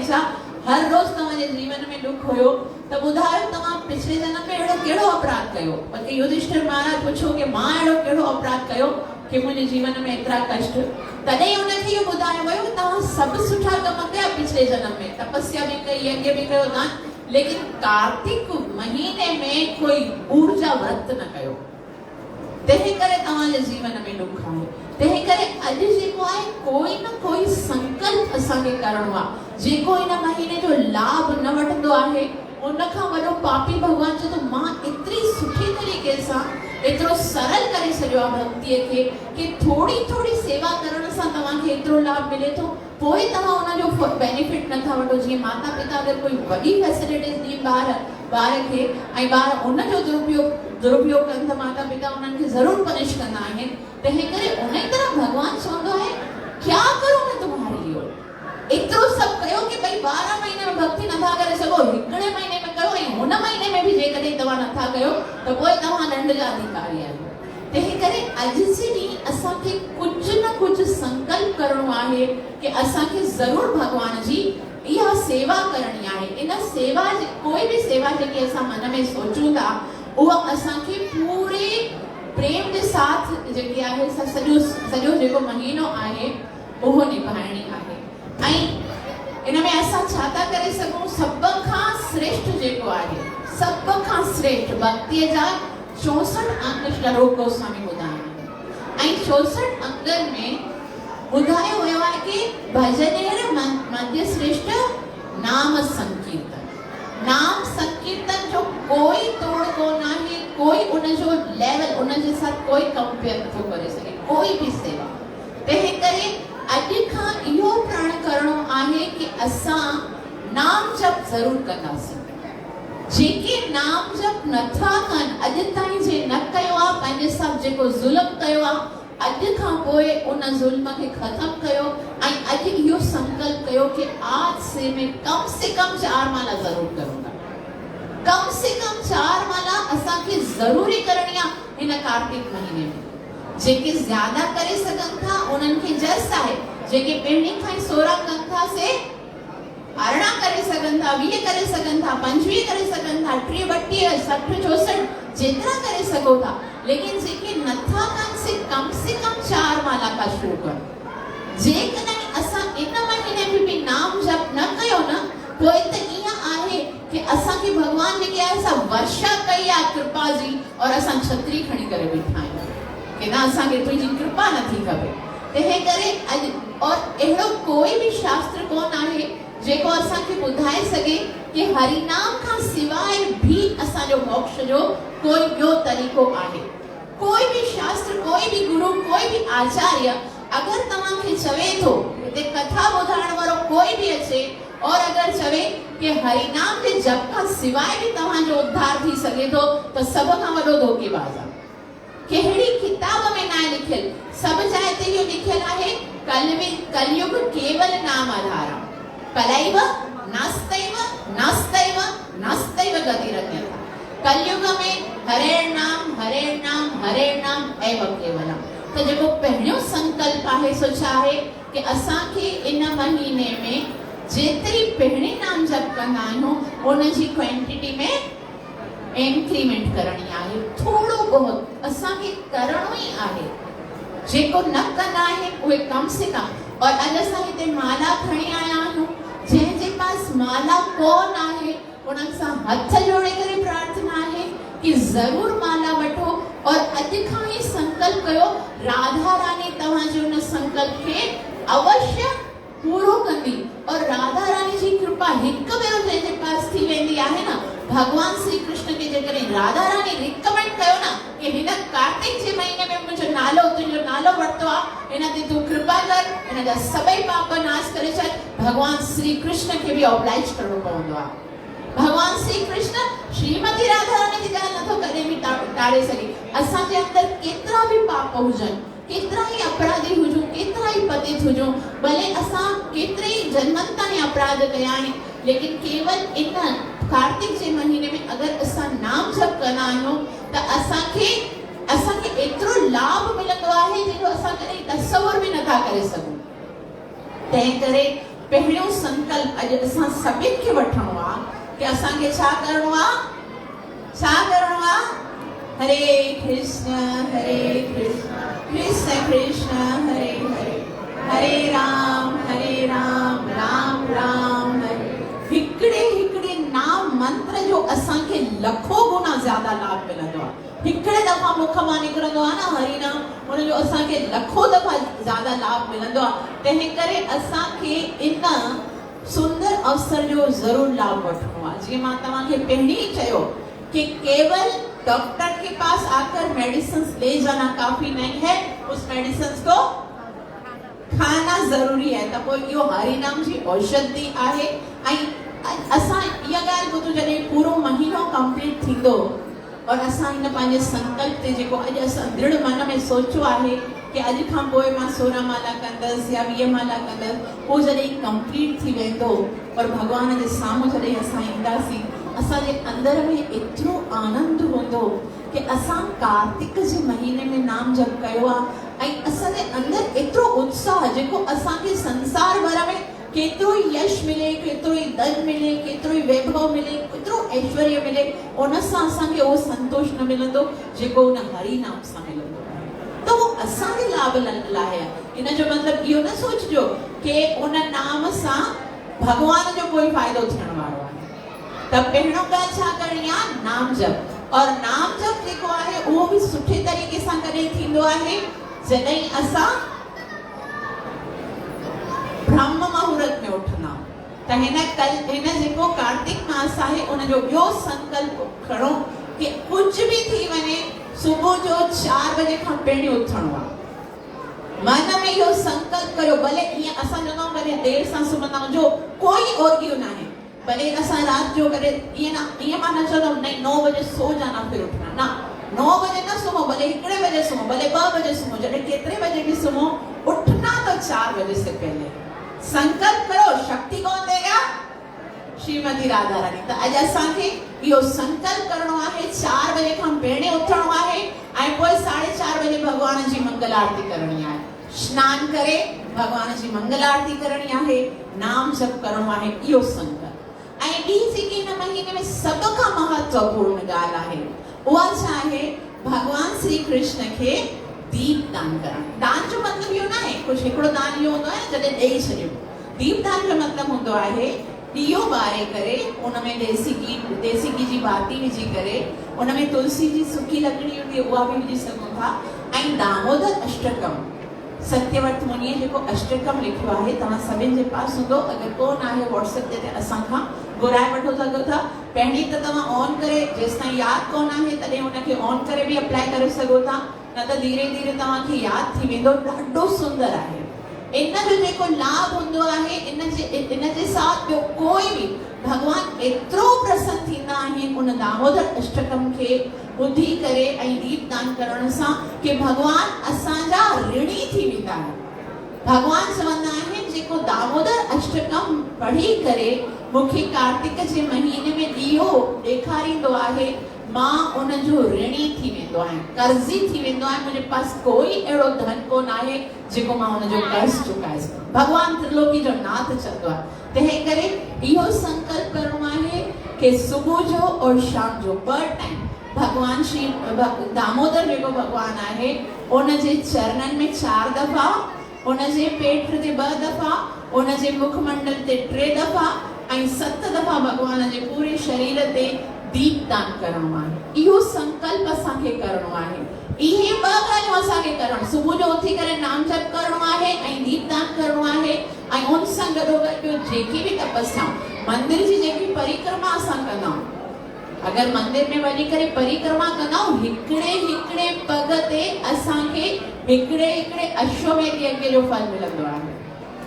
छा हर रोज़ तव्हांजे जीवन में दुख हुयो, त ॿुधायो तव्हां पिछले जन्म में अहिड़ो कहिड़ो अपराध कयो? पर युधिष्ठिर महाराज पुछो कि मां अहिड़ो कहिड़ो अपराध कयो कि मुंहिंजे जीवन में एतिरा कष्ट? तॾहिं उनखे इहो ॿुधायो वियो तव्हां सभु सुठा कम कया पिछले जन्म में, तपस्या बि कई, यज्ञ बि कयो दान, लेकिन कार्तिक महीने में कोई ऊर्जा व्रत न कयो। तंहिं करे तव्हांजे जीवन में दुख आहे। तंहिं करे अॼु जेको आहे कोई न कोई संकल्प असांखे करणो आहे। जेको इन महीने जो लाभ न वठंदो आहे उन खां वॾो पापी भगवान चए थो मां एतिरी सुठी तरीक़े सां एतिरो सरल करे छॾियो आहे भक्तीअ खे कि थोड़ी थोड़ी सेवा करण सां तव्हांखे एतिरो लाभ मिले थो, पोइ तव्हां उनजो बेनिफिट नथा वठो। जीअं माता पिता अगरि कोई वॾी फैसिलिटीज़ ॾींदा ॿार खे ऐं ॿार उनजो दुरुपयोग कनि त माता पिता उन्हनि खे ज़रूरु पनिश कंदा आहिनि। तंहिं करे उन ई तरह भगवान चवंदो आहे क्या करूं मैं तुम्हारे लिए, एतिरो सभु कयो कि भई 12 महीने में भक्ति नथा करे सघो, हिकिड़े महीने में कयो ऐं हुन महीने में बि जेकॾहिं तव्हां नथा कयो त पोइ तव्हां दंड जा अधिकारी आहियो। तंहिं करे अॼु जे ॾींहुं असांखे कुझु न कुझु संकल्प करणो आहे कि असांखे ज़रूरु भगवान जी इहा सेवा करणी आहे। इन सेवा कोई बि सेवा जेकी असां मन में सोचूं था उहा असांखे पूरे प्रेम के साथ जेकी आहे सॼो जेको महीनो आहे उहो निभाइणी आहे। ऐं इन में असां छा था करे सघूं, सभ खां श्रेष्ठ जेको आहे, सभ खां श्रेष्ठ भक्तीअ जा 64 अंग श्लोक गोस्वामी ॿुधाया। ऐं 64 अंगनि में ॿुधायो वियो आहे कि भजनेर मध्य श्रेष्ठ नाम संकीर्तन। नाम संकीर्तन जो कोई तोड़ कोन आहे, कोई उनजो लेवल उनजे साथ कोई कंपेयर नथो करे सघे, कोई भी सेवा। तंहिं करे अॼु खां इहो प्रण करणो आहे कि असां नाम जप ज़रूर कंदासीं। जेके नाम जप नथा कनि, अॼु ताईं जे न कयो आहे, पंहिंजे साथ जेको ज़ुल्म कयो आहे, अॼु खां पोइ उन ज़ुल्म खे ख़त्म कयो ऐं अॼु इहो संकल्प कयो कि आज से मैं कम से कम 4 माला ज़रूर करूंगा। कम से कम 4 माला असांखे ज़रूरी करणी आहे हिन कार्तिक महीने में। जेके ज़्यादा करे सघनि था उन्हनि खे जस आहे, जेके पहिरीं खां ई 16 कनि था से 18 करे सघनि था, 20 करे सघनि था, 25 करे सघनि था, 30, 32, 60, 64 जेतिरा करे सघो था। लेकिन जेके नथा कनि से कम 4 माला का शुरू करो। जेकॾहिं असां इन महीने में भी नाम जप न कयो न, पोइ त ईअं आहे कि असांखे भगवान जेके आहे सा वर्षा कई आहे कृपा जी और असां छतरी खणी करे बीठा आहियूं कि ना असांखे तुंहिंजी कृपा नथी खपे। तंहिं करे अॼु और अहिड़ो कोई भी शास्त्र कोन आहे जेको असांखे ॿुधाए सघे कि हरिनाम खां सवाइ भी असांजो मोक्ष जो कोई ॿियो तरीक़ो आहे। कोई भी शास्त्र, कोई भी गुरु, कोई भी आचार्य अगर तव्हांखे चवे थो, हिते कथा ॿुधाइण वारो कोई भी अचे और अगर चवे कि हरिनाम जे जप खां सवाइ भी तव्हांजो उद्धार थी सघे थो, त सभ खां वॾो धोखेबाज़ आहे। कहिड़ी किताब में न लिखियल, सब जाइ ते इहो लिखियल आहे, कलयुग केवल नाम आधारम, कलैव नास्तैव नास्तैव नास्तैव गतिरन्यथा। कलयुग में हरे नाम एव केवलम। तो जेको पहिरियों संकल्प आहे सो छा आहे कि असांखे इन महीने में जेतिरी पहिरीं नाम जप कंदा आहियूं उनजी क्वांटिटी में इंक्रीमेंट करणी आहे। थोड़ो बहुत असांखे करणो ई आहे। जेको न कंदा आहिनि उहे कम से कम, और अॼु असां हिते माला खणी आया आहियूं, जंहिंजे पास माला कोन आहे उन्हनि सां हथ जोड़े करे प्रार्थना आहे कि जरूर माला वठो और अॼु खां ई संकल्प कयो, राधा रानी तव्हांजे उन संकल्प खे अवश्य पूरो कंदी। और राधा रानी जी कृपा हिकु भेरो जंहिंजे पास थी वेंदी आहे न, भगवान श्री कृष्ण के जेकॾहिं राधा रानी रिकमेंड कयो न कि हिन कार्तिक जे महीने में मुंहिंजो नालो, तुंहिंजो नालो वरितो आहे, हिन ते तूं कृपा कर, हिन जा सभई पाप नाश करे छॾ, भगवान श्री कृष्ण खे बि ऑब्लाइज करणो पवंदो आहे। भगवान श्री कृष्ण श्रीमती राधा रानी जी ॻाल्हि नथो कॾहिं बि टाळे सघे। असांजे अंदरि केतिरा बि पाप हुजनि, केतिरा ई अपराधी हुजूं, केतिरा ई पतित हुजूं, भले असां केतिरे ई जन्मनि ताईं अपराध कया आहिनि, लेकिन केवल इन कार्तिक जे महीने में अगर असां नाम जप कंदा आहियूं त असांखे एतिरो लाभ मिलंदो आहे जेको असां कॾहिं तसवुर बि नथा करे सघूं। तंहिं करे पहिरियों संकल्प अॼु असां सभिनि खे वठणो आहे कि असांखे छा करणो आहे, छा करणो आहे? हरे कृष्ण कृष्ण कृष्ण हरे हरे, हरे राम राम राम हरे। हिकिड़े नाम मंत्र जो असांखे लखों गुना ज्यादा लाभ मिलंदो आहे। हिकिड़े दफ़ा मुख मां निकिरंदो आहे न हरि नाम, हुनजो असांखे लखों दफ़ा ज्यादा लाभ मिलंदो आहे। तंहिं करे असांखे इन सुंदर अवसर जो जरूर लाभ वठणो आहे। जीअं मां तव्हांखे पहिरीं चयो कि केवल डॉक्टर के पास आकर मेडिसिन ले जाना काफी नहीं है, उस मेडिसिन को खाना जरूरी है। त पोइ इहो हरि नाम जी औषधि आहे। ऐं असां इहा ॻाल्हि ॿुधो जॾहिं पूरो महीनो कंप्लीट थींदो और असां हिन पंहिंजे संकल्प ते जेको अॼु असां दृढ़ मन में सोचियो आहे कि अॼु खां पोइ मां 16 माला कंदसि या 20 माला कंदसि, पोइ जॾहिं कंप्लीट थी वेंदो और भॻवान जे साम्हूं जॾहिं असां ईंदासीं, असांजे अंदर में एतिरो आनंद हूंदो कि असां कार्तिक जे महीने में नाम जप कयो आहे ऐं असांजे अंदर एतिरो उत्साह जेको असांखे संसार भर में केतिरो ई यश मिले, केतिरो ई धन मिले, केतिरो ई वैभव मिले, केतिरो ऐश्वर्य मिले, उन सां असांखे उहो संतोष न मिलंदो जेको उन हरि नाम सां मिलंदो। त उहो असांजे लाभ लाइ आहे। इन जो मतिलबु इहो न सोचिजो कि उन नाम सां भॻवान जो कोई फ़ाइदो थियण वारो आहे। त पहिरियों ॻाल्हि छा करणी आहे? नाम जप। और नाम जप जेको आहे उहो बि सुठे तरीक़े सां कॾहिं थींदो आहे, जॾहिं असां ब्रह्म मुहूर्त में उठना त हिन जेको कार्तिक मास आहे उनजो ॿियो संकल्प खणो कि कुछ भी थी वञे सुबुह जो 4 बजे खां पहिरीं उथणो आहे। मन में इहो संकल्प कयो, भले ईअं असां चवंदा भले देर सां सुम्हंदा आहियूं जो कोई औरगियो न आहे, भले असां रात जो करे ईअं मां न चवंदमि नहीं 9 बजे सो जाना फिर उठना ना, 9 बजे न सुम्हो, भले 1 बजे सुम्हो, भले 2 बजे सुम्हो, जॾहिं केतिरे बजे भी सुम्हो, उठना तो 4 बजे से पहले। संकल्प करो, शक्ति कौन देगा? श्रीमती राधा रानी। त अॼु असांखे इहो संकल्प करणो आहे 4 बजे खां पहिरीं उथणो आहे ऐं पोइ 4:30 बजे भगवान जी मंगल आरती करणी आहे। स्नान करे भगवान जी मंगल आरती करणी आहे, नाम जप करणो आहे, इहो संकल्प। ऐं ॿी जेकी हिन महीने में सभ खां महत्वपूर्ण ॻाल्हि आहे उहा छा आहे? भगवान श्री कृष्ण खे दीप दान करणु। दान जो मतिलबु इहो न आहे कुझु हिकिड़ो दान इहो हूंदो आहे जॾहिं ॾेई छॾियो। दीप दान जो मतिलबु हूंदो आहे ॾीओ ॿारे करे उनमें देसी घी जी बाती विझी करे उनमें तुलसी जी सुकी लकड़ी हूंदी उहा बि विझी सघूं था ऐं दामोदर अष्टकम सत्यवर्त मुनिअ जेको अष्टकम लिखियो आहे तव्हां सभिनि जे पास हूंदो, अगरि कोन आहे व्हाट्सएप ते असां खां घुराए वठो सघो था। पहिरीं त तव्हां ऑन करे जेसिताईं यादि कोन आहे तॾहिं उनखे ऑन करे बि अप्लाई करे सघो था, न त धीरे धीरे तव्हांखे यादि थी वेंदो। ॾाढो सुंदर आहे। इन जो जेको लाभ हूंदो आहे इन जे साथ ॿियो कोई बि भगवान एतिरो प्रसन्न थींदा आहिनि उन दामोदर अष्टकम खे ॿुधी करे ऐं दीप दान करण सां कि भगवान असांजा ऋणी थी वेंदा आहिनि। भगवान चवंदा आहिनि जेको दामोदर अष्टकम पढ़ी करे मूंखे कार्तिक जे महीने में ॾीओ ॾेखारींदो आहे, मां उनजो ऋणी थी वेंदो आहियां, कर्ज़ी थी वेंदो आहियां। मुंहिंजे पास कोई अहिड़ो धन कोन आहे जेको मां उनजो कर्ज़ चुकाए सघां। भगवान त्रिलोकी जो नाथ चवंदो आहे। तंहिं करे इहो संकल्प करणो आहे कि सुबुह जो और शाम जो 2 टाइम भगवान श्री दामोदर जेको भगवान आहे उनजे चरणनि में 4 दफ़ा, उनजे पेट ते 2 दफ़ा, उनजे मुखमंडल ते 3 दफ़ा ऐं 7 दफ़ा भगवान जे पूरे शरीर ते दीप दान करणो आहे। इहो संकल्प असांखे करणो आहे। इहे 2 ॻाल्हियूं असांखे करणु, सुबुह जो उथी करे नाम जप करणो आहे ऐं दीप दान करणो आहे ऐं उन सां गॾोगॾु जेकी बि तपस्या मंदिर जी जेकी परिक्रमा असां कंदा आहियूं, अगरि मंदिर में वञी करे परिक्रमा कंदा आहियूं हिकिड़े पग ते असांखे हिकिड़े अश्वमेध यज्ञ जो फल मिलंदो आहे।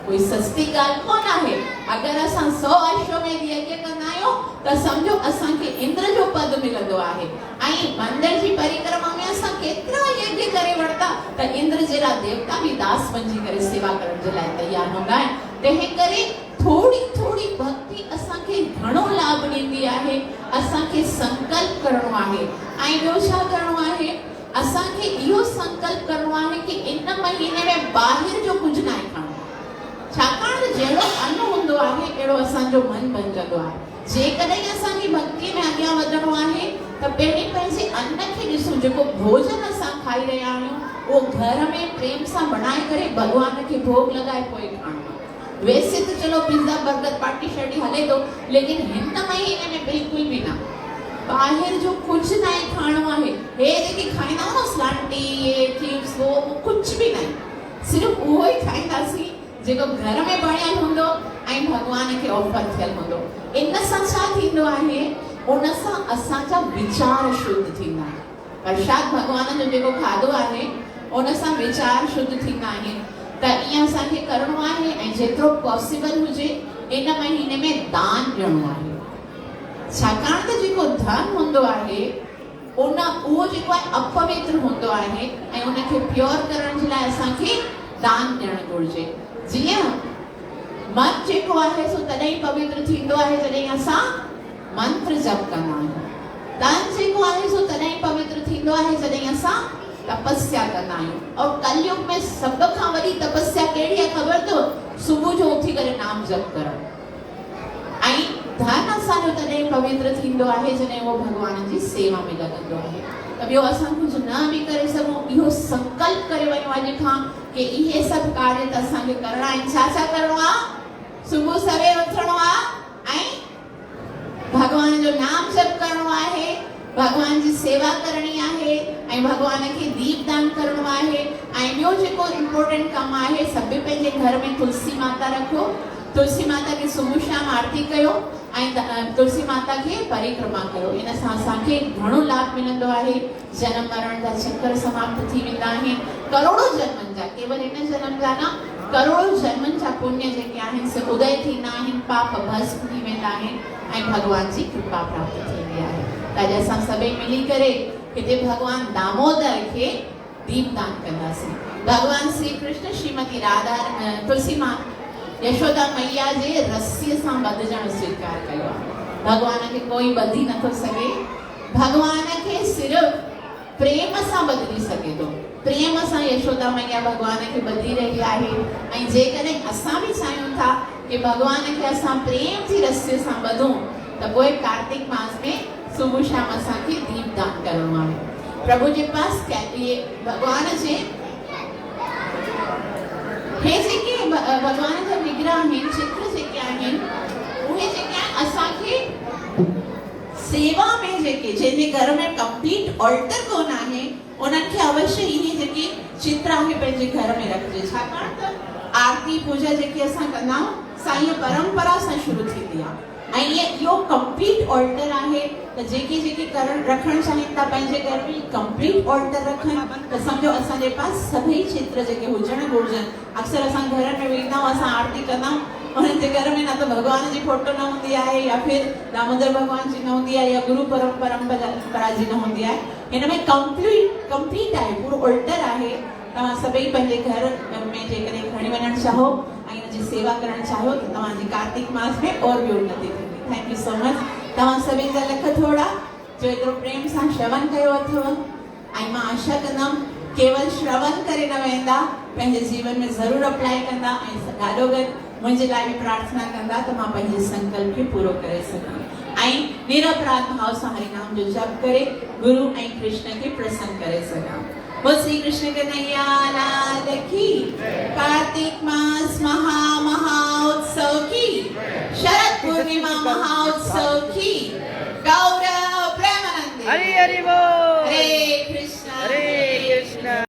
कोई सस्ती ॻाल्हि कोन आहे। अगरि असां 100 अश्वमेध यज्ञ कंदा आहियूं त सम्झो असांखे इंद्र जो पद मिलंदो आहे। ऐं मंदिर जी परिक्रमा में असां केतिरा यज्ञ करे वठता त इंद्र जहिड़ा देवता बि दास बणिजी करे सेवा करण जे लाइ तयार हूंदा आहिनि। तंहिं करे थोड़ी भक्ति असांखे घणो लाभ ॾींदी आहे। असांखे संकल्प करणो आहे ऐं ॿियो छा करणो आहे? असांखे इहो संकल्प करणो आहे कि इन महीने में ॿाहिरि जो कुझु न आहे खाइणो, छाकाणि त जहिड़ो अन्न हूंदो आहे अहिड़ो असांजो मन बणिजंदो आहे। जेकॾहिं असांखे भक्ति में अॻियां वधणो आहे त पहिरीं पंहिंजे अन्न खे ॾिसूं, जेको भोजन असां खाई रहिया आहियूं उहो घर में प्रेम सां बनाए करे भगवान खे भोग लॻाए पोइ खाइणो। वैसे तो चलो पिज़्ज़ा बर्गर पार्टी शार्टी हले तो, लेकिन हिन महीने में बिल्कुल भी ना बाहर जो कुछ नहीं खाणो आहे। हे जेके खाईंदा आहियूं न स्लांटी ये चिप्स वो कुछ भी नहीं, सिर्फ उहो ई खाईंदासीं जेको घर में बणियल हूंदो ऐं भगवान खे ऑफर थियल हूंदो। इन सां छा थींदो आहे? उन सां असांजा विचार शुद्ध थींदा आहिनि। प्रसाद भगवान जो जेको खाधो आहे उन सां विचार शुद्ध थींदा आहिनि। त ईअं असांखे करणो आहे ऐं जेतिरो पॉसिबल हुजे इन महीने में दान ॾियणो आहे। छाकाणि त जेको धन हूंदो आहे उहो जेको आहे अपवित्र हूंदो आहे ऐं उनखे प्योर करण जे लाइ असांखे दान ॾियणु घुरिजे। जीअं मन जेको आहे सो तॾहिं पवित्र थींदो आहे जॾहिं असां मंत्र जप कंदा आहियूं। तन जेको आहे सो तॾहिं पवित्र थींदो आहे जॾहिं असां तपस्या कंदा आहियूं। और कलयुग में सब खां वॾी तपस्या कहिड़ी आहे ख़बर अथव? सुबुह जो उथी करे नाम जप करणु। ऐं धन असांजो तॾहिं पवित्र थींदो आहे जॾहिं उहो भगवान जी सेवा में लॻंदो आहे। त ॿियो असां कुझु न बि करे सघूं, इहो संकल्प करे वञो अॼु खां कि इहे सभु कार्य त असांखे करणा आहिनि। छा करणो आहे? सुबुह सवेर उथणो आहे ऐं भगवान जो नाम जप करणो आहे, भगवान जी सेवा करणी आहे ऐं भगवान खे दीपदान करणो आहे ऐं ॿियो जेको इम्पोर्टेंट कमु आहे सभु पंहिंजे घर में तुलसी माता रखो तुलसी माता खे सुबुह शाम आरती कयो ऐं तुलसी माता खे परिक्रमा कयो इन सां असांखे घणो लाभ मिलंदो आहे जनम मरण जा चक्कर समाप्त थी वेंदा आहिनि करोड़ो जन्मनि जा केवल हिन जनम जा न करोड़ो जन्मनि जा पुण्य जेके आहिनि से उदय थींदा आहिनि पाप भस्म थी वेंदा आहिनि ऐं भगवान जी कृपा प्राप्त थींदी आहे त अॼु असां सभई मिली करे हिते भगवान दामोदर खे दीपदान कंदासीं भगवान श्री कृष्ण श्रीमती राधा तुलसी मां यशोदा मैया जे रस्सीअ सां ॿधजण स्वीकार कयो आहे भगवान खे कोई ॿधी नथो सघे भगवान खे सिर्फ़ प्रेम सां ॿधी सघे थो प्रेम सां यशोदा मैया भगवान खे ॿधी रही आहे ऐं जेकॾहिं असां बि चाहियूं था कि भगवान खे असां प्रेम जी रस्सीअ सां ॿधूं त पोइ कार्तिक मास में सुबुह शाम असांखे दीपदान करणो आहे प्रभु जे पास भगवान जे हे जेके भगवान जा विग्रह आहिनि चित्र जेके आहिनि उहे जेके आहिनि असांखे सेवा में जेके जंहिंजे घर में कंप्लीट ऑल्टर कोन आहे उन्हनि खे अवश्य इहे जेके चित्र आहे पंहिंजे घर में रखिजे छाकाणि त आरती पूजा जेकी असां कंदा आहियूं सा इहा परंपरा सां शुरू थींदी आहे ऐं इहो कंप्लीट ऑल्टर आहे त जेके जेके करण रखणु चाहिनि था पंहिंजे घर में कंप्लीट ऑल्टर रखनि त सम्झो असांजे पास सभई चित्र जेके हुजणु घुरिजनि अक्सर असां घर में वेंदा आहियूं असां आरती कंदा आहियूं उन्हनि जे घर में न त भगवान जी फोटो न हूंदी आहे या फिर दामोदर भगवान जी न हूंदी आहे या गुरु परंपरा जी न हूंदी आहे हिन में कंप्लीट आहे पूरो ऑल्टर आहे तव्हां सभई पंहिंजे घर में जेकॾहिं खणी वञणु चाहो ऐं हिन जी सेवा करणु चाहियो त तव्हांजी कार्तिक मास में और बि उन्नति थींदी थैंक यू सो मच तव्हां सभिनी जा लख थोड़ा जो एतिरो प्रेम सां श्रवण कयो अथव ऐं मां आशा कंदमि केवल श्रवण करे न वेंदा पंहिंजे जीवन में ज़रूरु अप्लाई कंदा ऐं ॾाढो गॾु मुंहिंजे लाइ बि प्रार्थना कंदा त मां पंहिंजे संकल्प खे पूरो करे सघां ऐं निरपराध भाव सां हरिनाम जो जप करे गुरु ऐं कृष्ण खे प्रसन्न करे सघां बोल श्री कृष्ण कन्हैया लाल की कार्तिक मास महाउत्सव की शरद पूर्णिमा महाउत्सव की गौरव प्रेमानंद हरि हरि बोल।